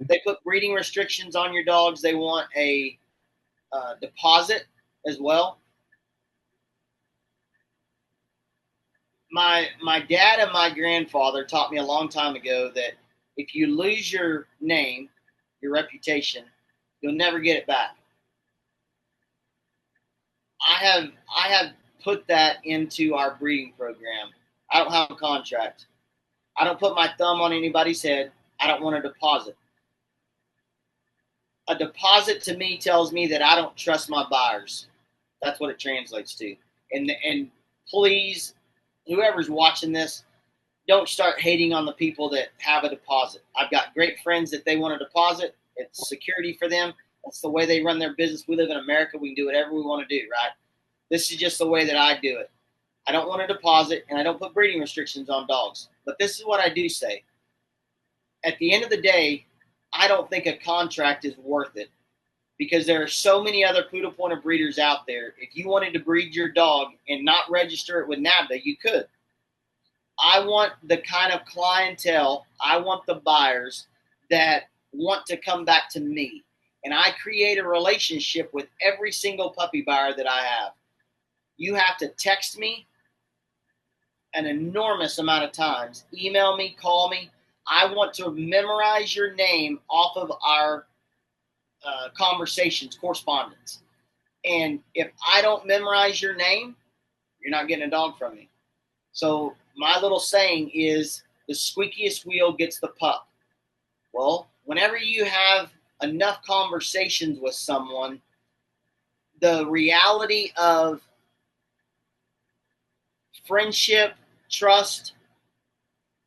[SPEAKER 2] They put breeding restrictions on your dogs. They want a deposit as well. My dad and my grandfather taught me a long time ago that If you lose your name, your reputation, you'll never get it back. I have put that into our breeding program. I don't have a contract. I don't put my thumb on anybody's head. I don't want a deposit. A deposit to me tells me that I don't trust my buyers. That's what it translates to. And please, whoever's watching this, don't start hating on the people that have a deposit. I've got great friends that they want a deposit. It's security for them. That's the way they run their business. We live in America. We can do whatever we want to do, right? This is just the way that I do it. I don't want a deposit, and I don't put breeding restrictions on dogs. But this is what I do say. At the end of the day, I don't think a contract is worth it because there are so many other poodle pointer breeders out there. If you wanted to breed your dog and not register it with NAPPA, you could. I want the kind of clientele, I want the buyers that want to come back to me. And I create a relationship with every single puppy buyer that I have. You have to text me an enormous amount of times, email me, call me. I want to memorize your name off of our conversations, correspondence. And if I don't memorize your name, you're not getting a dog from me. So my little saying is the squeakiest wheel gets the pup. Well, whenever you have enough conversations with someone, the reality of friendship, trust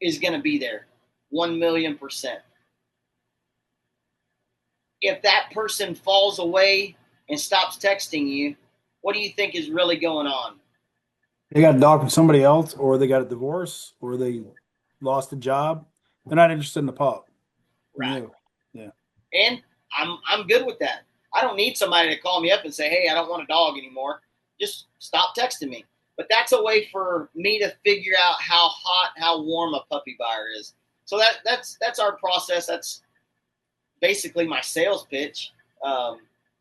[SPEAKER 2] is going to be there 1,000,000%. If that person falls away and stops texting you, what do you think is really going on?
[SPEAKER 1] They got a dog from somebody else, or they got a divorce, or they lost a job. They're not interested in the pup.
[SPEAKER 2] Right.
[SPEAKER 1] Yeah.
[SPEAKER 2] And I'm good with that. I don't need somebody to call me up and say, hey, I don't want a dog anymore. Just stop texting me. But that's a way for me to figure out how hot, how warm a puppy buyer is. So that's our process. That's basically my sales pitch.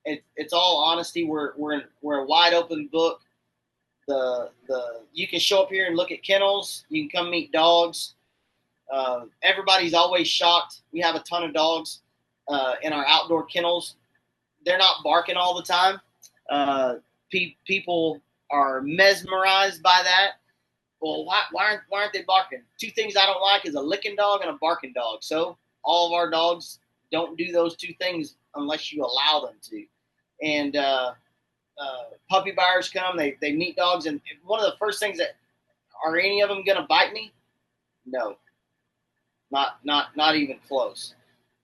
[SPEAKER 2] It's all honesty. We're a wide open book. You can show up here and look at kennels. You can come meet dogs. Everybody's always shocked. We have a ton of dogs in our outdoor kennels. They're not barking all the time. People are mesmerized by that. Well, why aren't they barking? Two things I don't like is a licking dog and a barking dog. So all of our dogs don't do those two things unless you allow them to. And puppy buyers come, they meet dogs, and one of the first things that, are any of them going to bite me? No, not even close.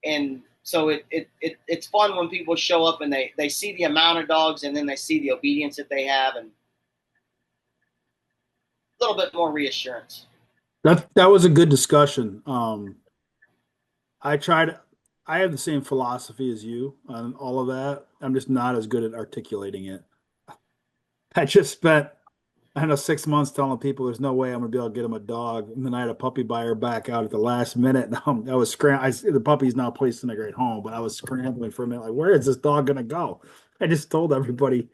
[SPEAKER 2] And so it's fun when people show up and they see the amount of dogs, and then they see the obedience that they have, and a little bit more reassurance.
[SPEAKER 1] That was a good discussion. I have the same philosophy as you on all of that. I'm just not as good at articulating it. I just spent, I don't know, 6 months telling people there's no way I'm gonna be able to get them a dog, and then I had a puppy buyer back out at the last minute. And I was scrambling. The puppy's now placed in a great home, but I was scrambling for a minute, like, where is this dog gonna go? I just told everybody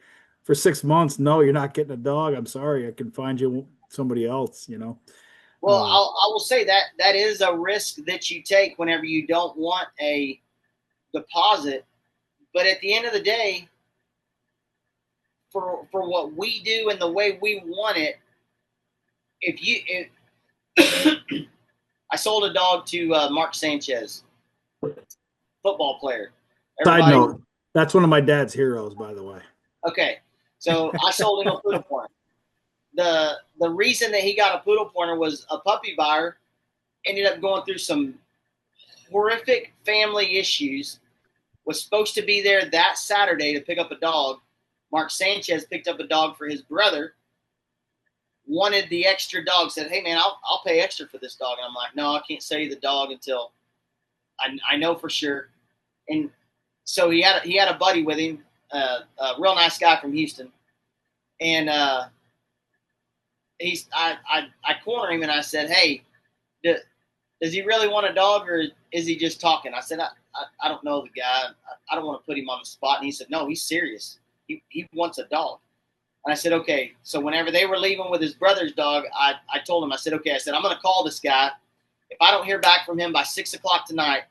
[SPEAKER 1] for 6 months, no, you're not getting a dog. I'm sorry, I can find you somebody else.
[SPEAKER 2] Well, I will say that is a risk that you take whenever you don't want a deposit. But at the end of the day, for what we do and the way we want it, I sold a dog to Mark Sanchez, football player.
[SPEAKER 1] Side note, that's one of my dad's heroes, by the way.
[SPEAKER 2] Okay, so I sold him a poodle pointer. The reason that he got a poodle pointer was a puppy buyer ended up going through some horrific family issues, was supposed to be there that Saturday to pick up a dog. Mark Sanchez picked up a dog for his brother, wanted the extra dog, said, hey, man, I'll pay extra for this dog. And I'm like, no, I can't sell you the dog until I know for sure. And so he had a buddy with him, a real nice guy from Houston. And I cornered him and I said, hey, does he really want a dog, or is he just talking? I said, I don't know the guy. I don't want to put him on the spot. And he said, no, he's serious. He wants a dog. And I said, okay. So whenever they were leaving with his brother's dog, I told him, I said, okay, I'm going to call this guy. If I don't hear back from him by 6 o'clock tonight,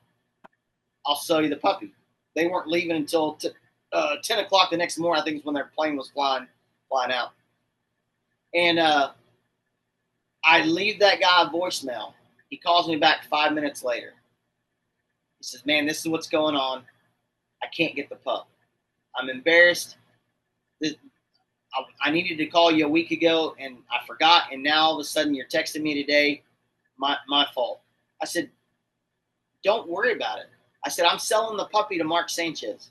[SPEAKER 2] I'll sell you the puppy. They weren't leaving until 10 o'clock the next morning. I think is when their plane was flying out. And I leave that guy a voicemail. He calls me back 5 minutes later. He says, man, this is what's going on. I can't get the pup. I'm embarrassed. I needed to call you a week ago, and I forgot, and now all of a sudden you're texting me today. My fault. I said, don't worry about it. I said, I'm selling the puppy to Mark Sanchez.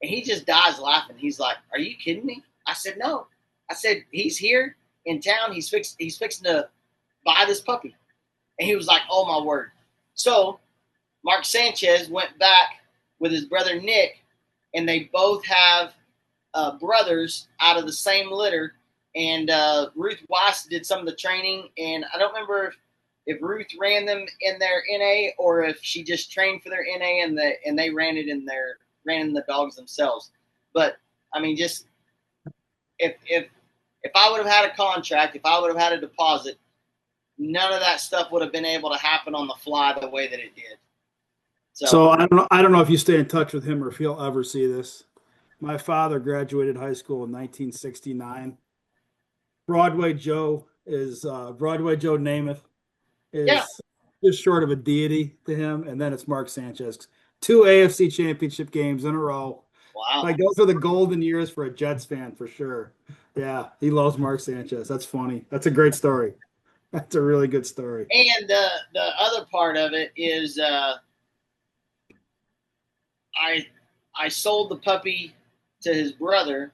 [SPEAKER 2] And he just dies laughing. He's like, are you kidding me? I said, no. I said, he's here in town. He's fixing to buy this puppy. And he was like, oh, my word. So Mark Sanchez went back with his brother Nick, and they both have brothers out of the same litter. And Ruth Weiss did some of the training. And I don't remember if Ruth ran them in their NA or if she just trained for their NA and they ran in the dogs themselves. But I mean, just if I would have had a contract, if I would have had a deposit, none of that stuff would have been able to happen on the fly the way that it did.
[SPEAKER 1] So I don't know if you stay in touch with him or if he'll ever see this. My father graduated high school in 1969. Broadway Joe Namath is just short of a deity to him, and then it's Mark Sanchez. 2 AFC championship games in a row.
[SPEAKER 2] Wow.
[SPEAKER 1] Like, those are the golden years for a Jets fan for sure. Yeah, he loves Mark Sanchez. That's funny. That's a great story. That's a really good story.
[SPEAKER 2] And the other part of it is I sold the puppy to his brother,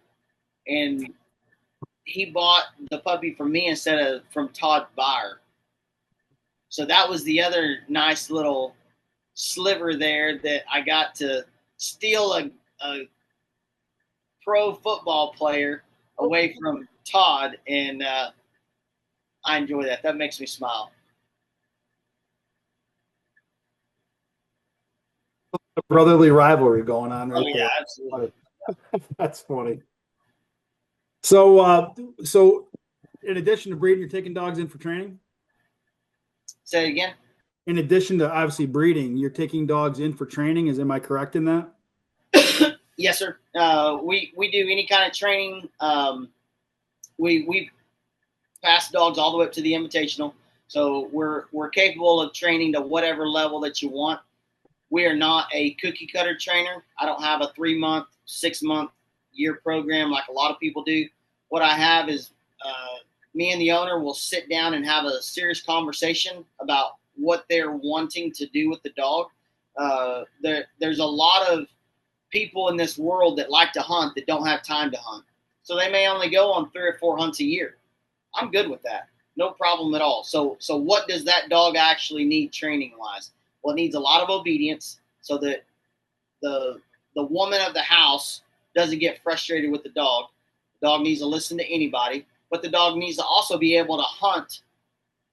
[SPEAKER 2] and he bought the puppy from me instead of from Todd Byer. So that was the other nice little sliver there that I got to steal a pro football player away from Todd, and I enjoy that. That makes me smile.
[SPEAKER 1] A brotherly rivalry going on right
[SPEAKER 2] yeah,
[SPEAKER 1] there.
[SPEAKER 2] Absolutely.
[SPEAKER 1] That's funny. So in addition to breeding, you're taking dogs in for training?
[SPEAKER 2] Say it again.
[SPEAKER 1] In addition to obviously breeding, you're taking dogs in for training. Am I correct in that?
[SPEAKER 2] Yes, sir. We do any kind of training. We pass dogs all the way up to the invitational, so we're capable of training to whatever level that you want. We are not a cookie cutter trainer. I don't have a 3-month, 6-month, year program like a lot of people do. What I have is me and the owner will sit down and have a serious conversation about what they're wanting to do with the dog. There's a lot of people in this world that like to hunt that don't have time to hunt. So they may only go on 3 or 4 hunts a year. I'm good with that. No problem at all. So what does that dog actually need training wise? Well, it needs a lot of obedience so that the woman of the house doesn't get frustrated with the dog. The dog needs to listen to anybody, but the dog needs to also be able to hunt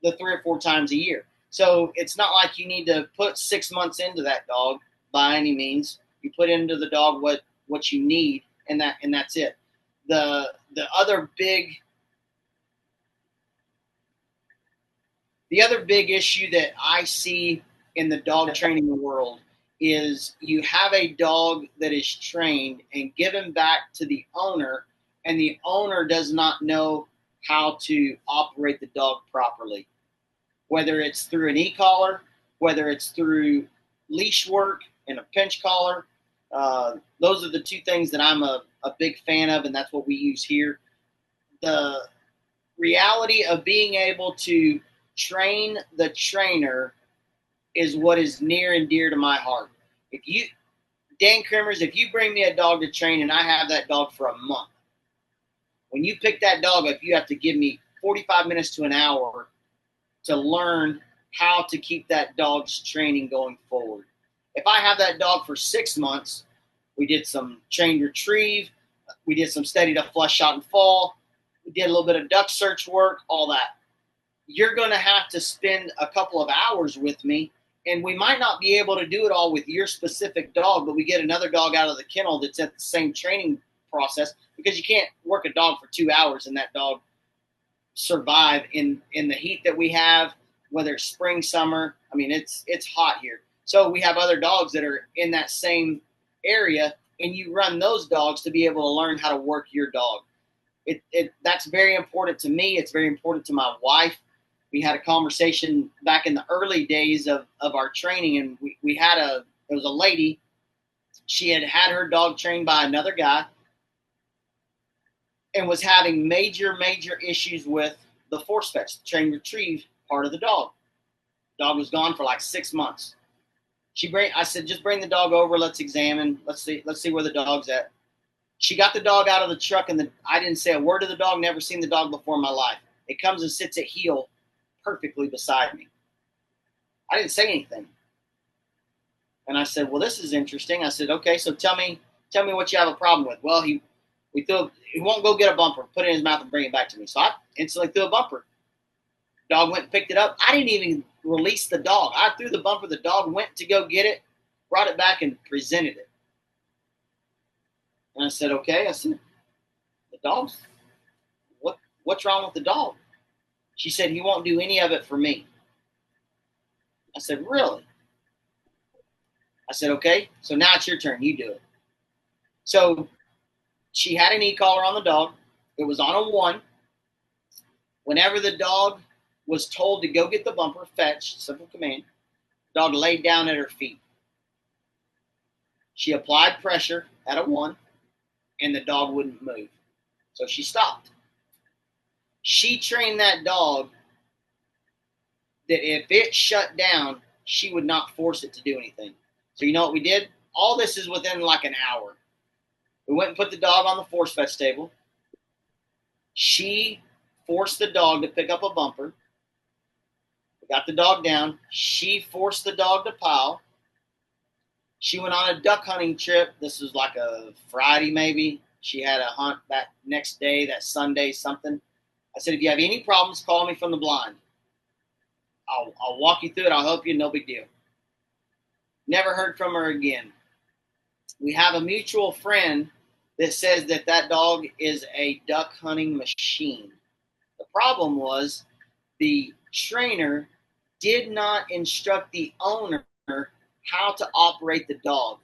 [SPEAKER 2] the 3 or 4 times a year. So it's not like you need to put 6 months into that dog by any means. You put into the dog what you need, and that's it. The other big issue that I see in the dog training world is you have a dog that is trained and given back to the owner, and the owner does not know how to operate the dog properly. Whether it's through an e-collar, whether it's through leash work and a pinch collar, those are the 2 things that I'm a big fan of, and that's what we use here. The reality of being able to train the trainer is what is near and dear to my heart. Dan Crimmers, if you bring me a dog to train and I have that dog for a month, when you pick that dog up, you have to give me 45 minutes to an hour to learn how to keep that dog's training going forward. If I have that dog for 6 months, we did some trained retrieve, we did some steady to flush shot and fall, we did a little bit of duck search work, all that. You're going to have to spend a couple of hours with me, and we might not be able to do it all with your specific dog, but we get another dog out of the kennel that's at the same training process, because you can't work a dog for 2 hours and that dog survive in the heat that we have, whether it's spring, summer. I mean, it's hot here. So we have other dogs that are in that same area, and you run those dogs to be able to learn how to work your dog. That's very important to me. It's very important to my wife. We had a conversation back in the early days of our training, and it was a lady. She had her dog trained by another guy and was having major issues with the force fetch, train retrieve part of the dog. Dog was gone for like 6 months. I said, just bring the dog over. Let's examine. Let's see where the dog's at. She got the dog out of the truck, and I didn't say a word to the dog. Never seen the dog before in my life. It comes and sits at heel perfectly beside me. I didn't say anything. And I said, well, this is interesting. I said, okay, so tell me what you have a problem with. Well, he won't go get a bumper, put it in his mouth and bring it back to me. So I instantly threw a bumper. Dog went and picked it up. I didn't even release the dog. I threw the bumper. The dog went to go get it, brought it back, and presented it. And I said, okay. I said, the dog's, what's wrong with the dog? She said, he won't do any of it for me. I said, really? I said, okay, so now it's your turn. You do it. So she had an e-collar on the dog. It was on a 1. Whenever the dog was told to go get the bumper, fetch, simple command, the dog laid down at her feet. She applied pressure at a 1, and the dog wouldn't move. So she stopped. She trained that dog that if it shut down, she would not force it to do anything. So you know what we did? All this is within like an hour. We went and put the dog on the force fetch table. She forced the dog to pick up a bumper. We got the dog down. She forced the dog to pile. She went on a duck hunting trip. This was like a Friday maybe. She had a hunt that next day, that Sunday, something. I said, if you have any problems, call me from the blind. I'll walk you through it. I'll help you. No big deal. Never heard from her again. We have a mutual friend that says that dog is a duck hunting machine. The problem was the trainer did not instruct the owner how to operate the dog.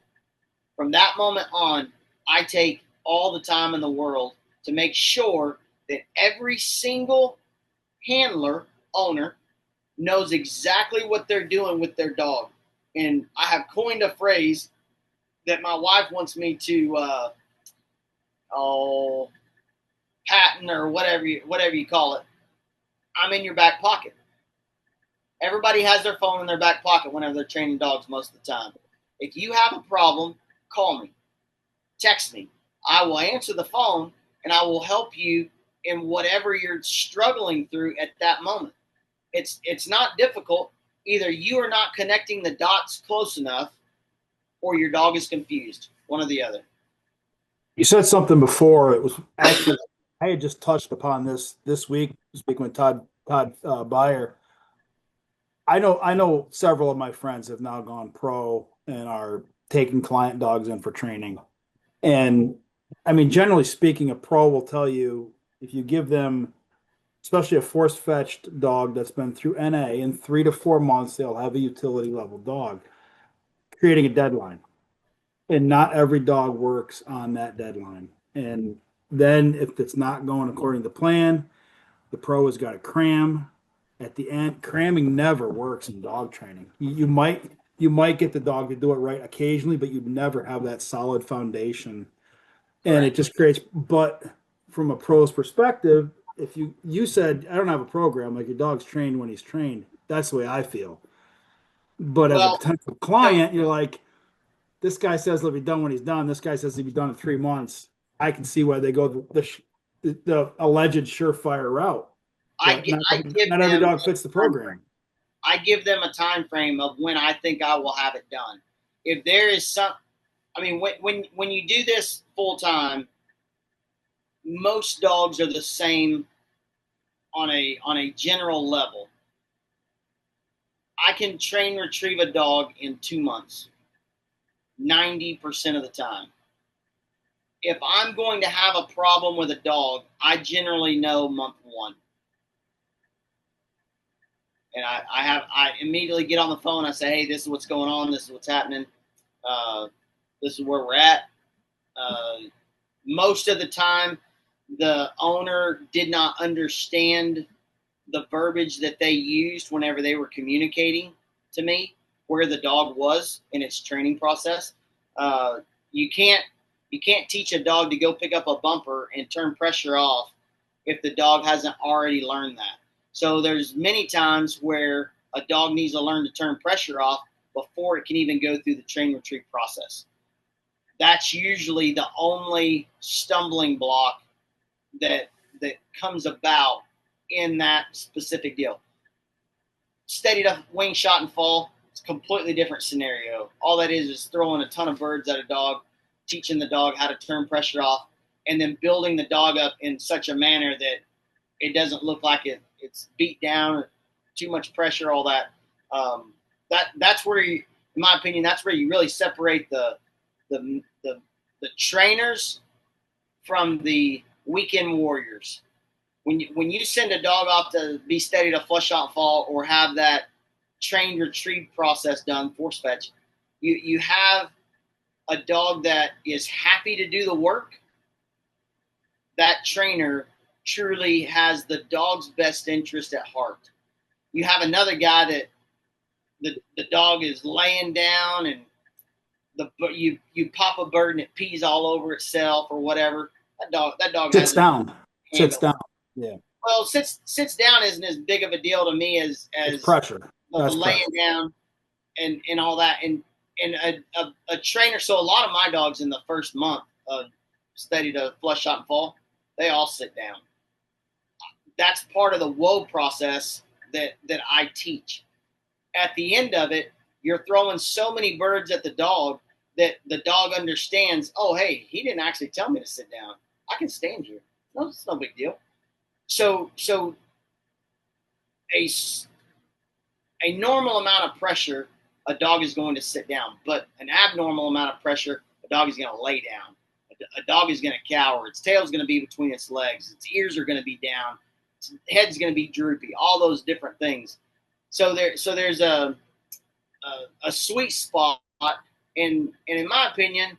[SPEAKER 2] From that moment on, I take all the time in the world to make sure that every single handler, owner, knows exactly what they're doing with their dog. And I have coined a phrase that my wife wants me to patent or whatever you call it. I'm in your back pocket. Everybody has their phone in their back pocket whenever they're training dogs most of the time. If you have a problem, call me. Text me. I will answer the phone, and I will help you in whatever you're struggling through at that moment. It's not difficult. Either you are not connecting the dots close enough, or your dog is confused. One or the other.
[SPEAKER 1] You said something before. It was actually I had just touched upon this week, speaking with Todd Beyer. I know several of my friends have now gone pro and are taking client dogs in for training. And I mean, generally speaking, a pro will tell you if you give them, especially a force fetched dog that's been through NA, in 3 to 4 months, they'll have a utility level dog, creating a deadline. And not every dog works on that deadline. And then if it's not going according to plan, the pro has got to cram. At the end, cramming never works in dog training. You might get the dog to do it right occasionally, but you never have that solid foundation. And
[SPEAKER 2] Correct.
[SPEAKER 1] it just creates, but from a pro's perspective, if you said, I don't have a program, like your dog's trained when he's trained, that's the way I feel. But as a potential client, you're like, this guy says he'll be done when he's done. This guy says he'll be done in 3 months. I can see why they go the alleged surefire route. Not every dog fits the program.
[SPEAKER 2] I give them a time frame of when I think I will have it done. If there is some, I mean, when you do this full time, most dogs are the same on a general level. I can train retrieve a dog in 2 months, 90% of the time. If I'm going to have a problem with a dog, I generally know month 1. And I immediately get on the phone. I say, hey, this is what's going on. This is what's happening. This is where we're at. Most of the time, the owner did not understand the verbiage that they used whenever they were communicating to me where the dog was in its training process. You can't teach a dog to go pick up a bumper and turn pressure off if the dog hasn't already learned that. So there's many times where a dog needs to learn to turn pressure off before it can even go through the train retrieve process. That's usually the only stumbling block that comes about in that specific deal. Steady to wing, shot, and fall. It's a completely different scenario. All that is throwing a ton of birds at a dog, teaching the dog how to turn pressure off, and then building the dog up in such a manner that it doesn't look like it's beat down or too much pressure, all that. That's where you, in my opinion, that's where you really separate the trainers from the weekend warriors. When you send a dog off to be steady to flush out and fall or have that trained retrieve process done, force fetch, you have a dog that is happy to do the work. That trainer truly has the dog's best interest at heart. You have another guy that the dog is laying down and you pop a bird and it pees all over itself or whatever. That dog
[SPEAKER 1] sits down. Sits down. Yeah.
[SPEAKER 2] Well, sits down isn't as big of a deal to me as
[SPEAKER 1] it's pressure.
[SPEAKER 2] That's laying pressure. Down and all that and a trainer. So a lot of my dogs in the first month of steady to flush, shot, and fall, they all sit down. That's part of the whoa process that I teach. At the end of it, you're throwing so many birds at the dog that the dog understands, oh, hey, he didn't actually tell me to sit down. I can stand here. No, it's no big deal. So a normal amount of pressure, a dog is going to sit down. But an abnormal amount of pressure, a dog is going to lay down. A dog is going to cower. Its tail is going to be between its legs. Its ears are going to be down. Its head's going to be droopy. All those different things. So there's a sweet spot, and in my opinion,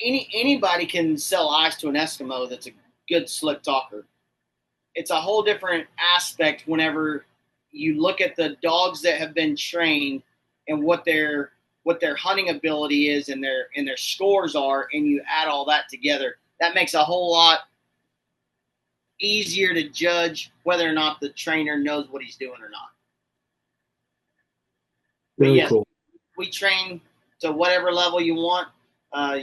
[SPEAKER 2] anybody can sell ice to an Eskimo that's a good slick talker. It's a whole different aspect whenever you look at the dogs that have been trained and what their hunting ability is and their scores are, and you add all that together. That makes a whole lot easier to judge whether or not the trainer knows what he's doing or not.
[SPEAKER 1] Very yes, cool.
[SPEAKER 2] We train to whatever level you want.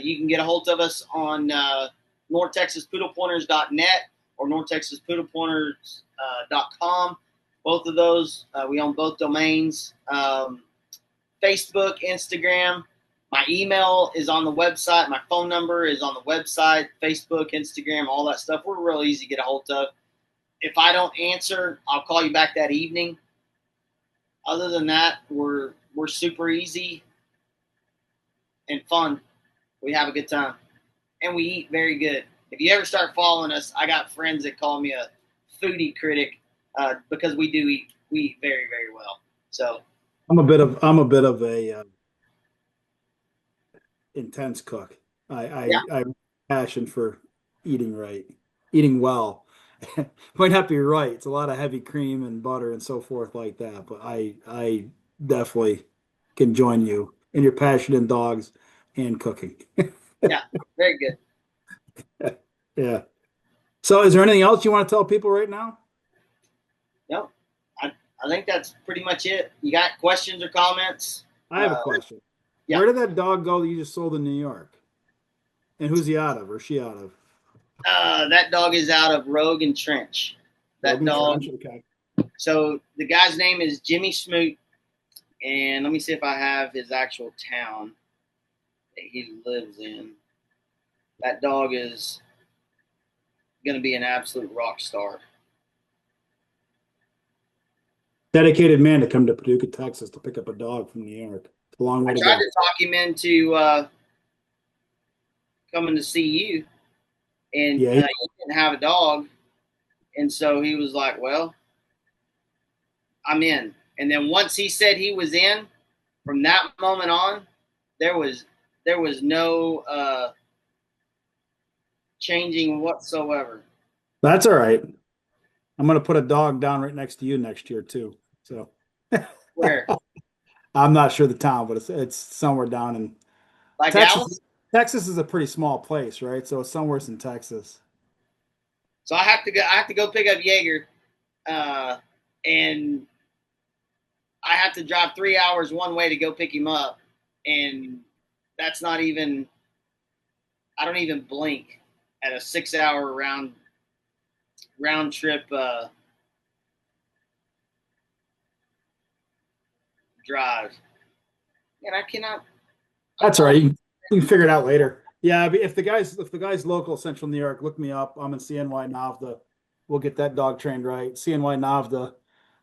[SPEAKER 2] You can get a hold of us on NorthTexasPudelpointers.net or NorthTexasPudelpointers.com. Both of those, we own both domains. Facebook, Instagram. My email is on the website. My phone number is on the website. Facebook, Instagram, all that stuff. We're real easy to get a hold of. If I don't answer, I'll call you back that evening. Other than that, we're super easy and fun. We have a good time. And we eat very good. If you ever start following us, I got friends that call me a foodie critic because we eat very, very well. So
[SPEAKER 1] I'm a bit of a intense cook. I have passion for eating right, eating well. Might not be right. It's a lot of heavy cream and butter and so forth like that. But I definitely can join you in your passion in dogs and cooking.
[SPEAKER 2] Yeah, very good.
[SPEAKER 1] Yeah. So is there anything else you want to tell people right now?
[SPEAKER 2] No, I think that's pretty much it. You got questions or comments?
[SPEAKER 1] I have a question.
[SPEAKER 2] Yeah.
[SPEAKER 1] Where did that dog go that you just sold in New York? And who's he out of or she out of?
[SPEAKER 2] That dog is out of Rogue and Trench. That dog.
[SPEAKER 1] Trench, okay.
[SPEAKER 2] So the guy's name is Jimmy Smoot. And let me see if I have his actual town that he lives in. That dog is going to be an absolute rock star.
[SPEAKER 1] Dedicated man to come to Paducah, Texas to pick up a dog from New York. It's a long way to go.
[SPEAKER 2] I tried to talk him into coming to see you, and he didn't have a dog. And so he was like, well, I'm in. And then once he said he was in, from that moment on, there was no changing whatsoever.
[SPEAKER 1] That's all right. I'm gonna put a dog down right next to you next year too. So
[SPEAKER 2] Where,
[SPEAKER 1] I'm not sure the town, but it's somewhere down in
[SPEAKER 2] like
[SPEAKER 1] Texas.
[SPEAKER 2] Dallas?
[SPEAKER 1] Texas is a pretty small place, right? So it's somewhere in Texas.
[SPEAKER 2] So I have to go. I have to go pick up Jaeger, uh, and I have to drive 3 hours one way to go pick him up, and that's not even. I don't even blink at a 6 hour round trip drive, and I cannot. I'm
[SPEAKER 1] That's all
[SPEAKER 2] telling
[SPEAKER 1] right.
[SPEAKER 2] you,
[SPEAKER 1] You can figure it out later. Yeah, if the guy's local Central New York, look me up. I'm in CNY Navda. We'll get that dog trained right. CNY Navda.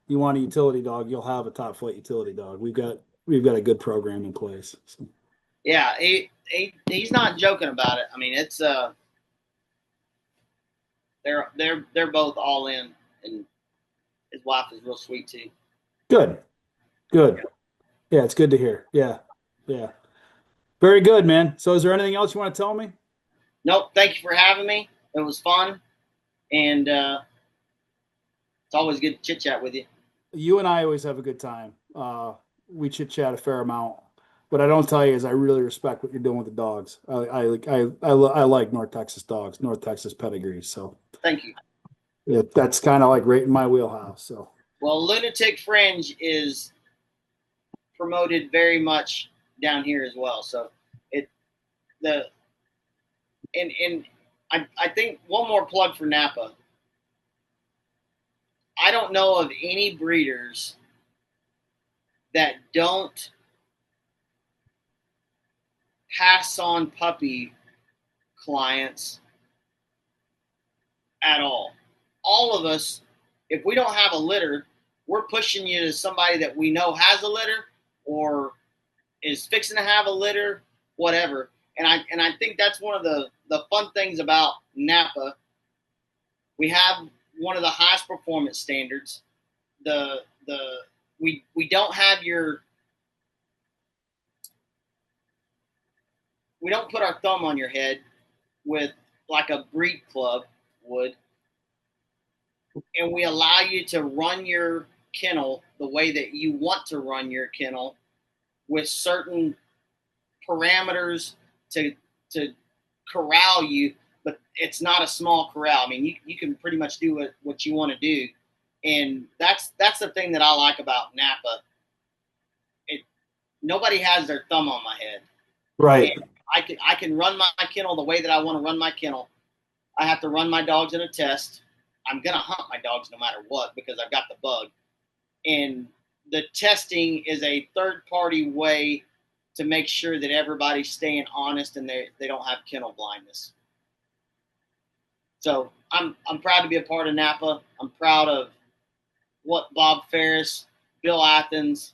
[SPEAKER 1] You want a utility dog, you'll have a top flight utility dog. We've got a good program in place. So.
[SPEAKER 2] yeah, he's not joking about it. I mean, it's they're both all in, and his wife is real sweet too.
[SPEAKER 1] Good, good. Yeah, it's good to hear. Yeah, yeah. Very good, man. So, is there anything else you want to tell me?
[SPEAKER 2] Nope. Thank you for having me. It was fun, and it's always good to chit chat with you.
[SPEAKER 1] You and I always have a good time. We chit chat a fair amount. What I don't tell you is I really respect what you're doing with the dogs. I like North Texas dogs, North Texas pedigrees. So
[SPEAKER 2] Thank you.
[SPEAKER 1] that's kind of like right in my wheelhouse. So
[SPEAKER 2] Well, Lunatic Fringe is promoted very much down here as well. So it the and I think one more plug for Napa. I don't know of any breeders that don't pass on puppy clients at all. All of us, if we don't have a litter, we're pushing you to somebody that we know has a litter or is fixing to have a litter, whatever. And I think that's one of the fun things about Napa. We have one of the highest performance standards. The we don't have your we don't put our thumb on your head with like a breed club would, and we allow you to run your kennel the way that you want to run your kennel with certain parameters to to corral you, but it's not a small corral. I mean, you can pretty much do what you want to do, and that's the thing that I like about Napa. It Nobody has their thumb on my head,
[SPEAKER 1] right,
[SPEAKER 2] and I can run my kennel the way that I want to run my kennel. I have to run my dogs in a test. I'm gonna hunt my dogs no matter what because I've got the bug, and the testing is a third party way to make sure that everybody's staying honest and they don't have kennel blindness. So I'm proud to be a part of Napa. I'm proud of what Bob Ferris, Bill Athens,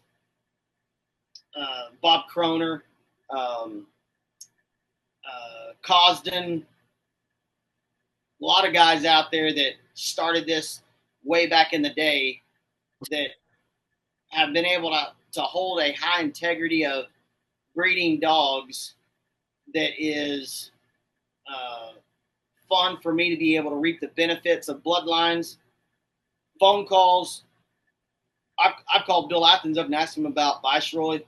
[SPEAKER 2] Bob Croner, um, Cosden, a lot of guys out there that started this way back in the day that have been able to hold a high integrity of breeding dogs that is uh, fun for me to be able to reap the benefits of bloodlines. Phone calls. I've called Bill Athens up and asked him about Viceroy.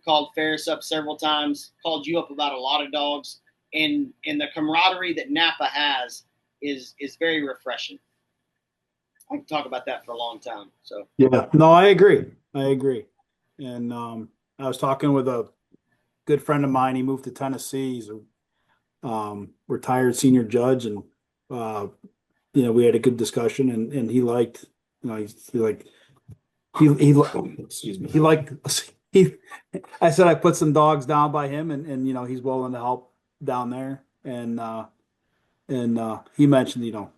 [SPEAKER 2] Called Ferris up several times. Called you up about a lot of dogs. And the camaraderie that Napa has is very refreshing. I can talk about that for a long time. So
[SPEAKER 1] yeah, no, I agree. I agree. And I was talking with a good friend of mine. He moved to Tennessee. He's a retired senior judge, and uh, we had a good discussion, and he liked, he like he excuse me, he liked he. I said I put some dogs down by him, and he's willing to help down there, and he mentioned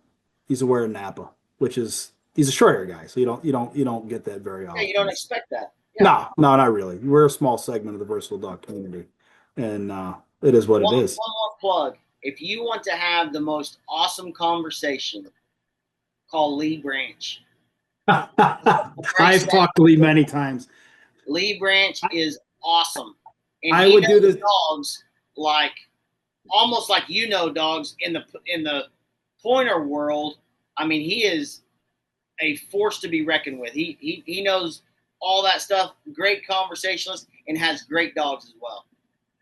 [SPEAKER 1] he's aware of Napa, which is he's a short hair guy, so you don't get that very
[SPEAKER 2] yeah, you don't
[SPEAKER 1] often.
[SPEAKER 2] expect that. Yeah.
[SPEAKER 1] No, no, not really. We're a small segment of the versatile dog community, and it is what it is.
[SPEAKER 2] One more plug. If you want to have the most awesome conversation, call Lee Branch.
[SPEAKER 1] I've talked to Lee many times.
[SPEAKER 2] Lee Branch is awesome, and
[SPEAKER 1] I
[SPEAKER 2] he
[SPEAKER 1] would do
[SPEAKER 2] knows
[SPEAKER 1] this.
[SPEAKER 2] dogs like almost like dogs in the pointer world. I mean, he is a force to be reckoned with. He knows all that stuff. Great conversationalist and has great dogs as well.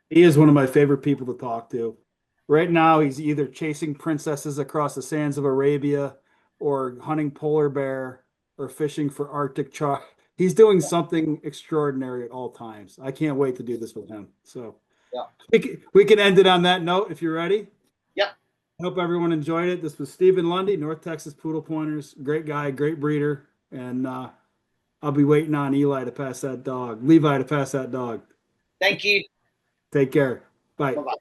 [SPEAKER 1] He is one of my favorite people to talk to. Right now, he's either chasing princesses across the sands of Arabia or hunting polar bear or fishing for Arctic char. He's doing something extraordinary at all times. I can't wait to do this with him. So
[SPEAKER 2] Yeah.
[SPEAKER 1] we can end it on that note if you're ready.
[SPEAKER 2] Yep.
[SPEAKER 1] Hope everyone enjoyed it. This was Stephen Lundy, North Texas Pudelpointers. Great guy, great breeder. And I'll be waiting on Levi to pass that dog.
[SPEAKER 2] Thank you.
[SPEAKER 1] Take care. Bye.
[SPEAKER 2] Bye bye.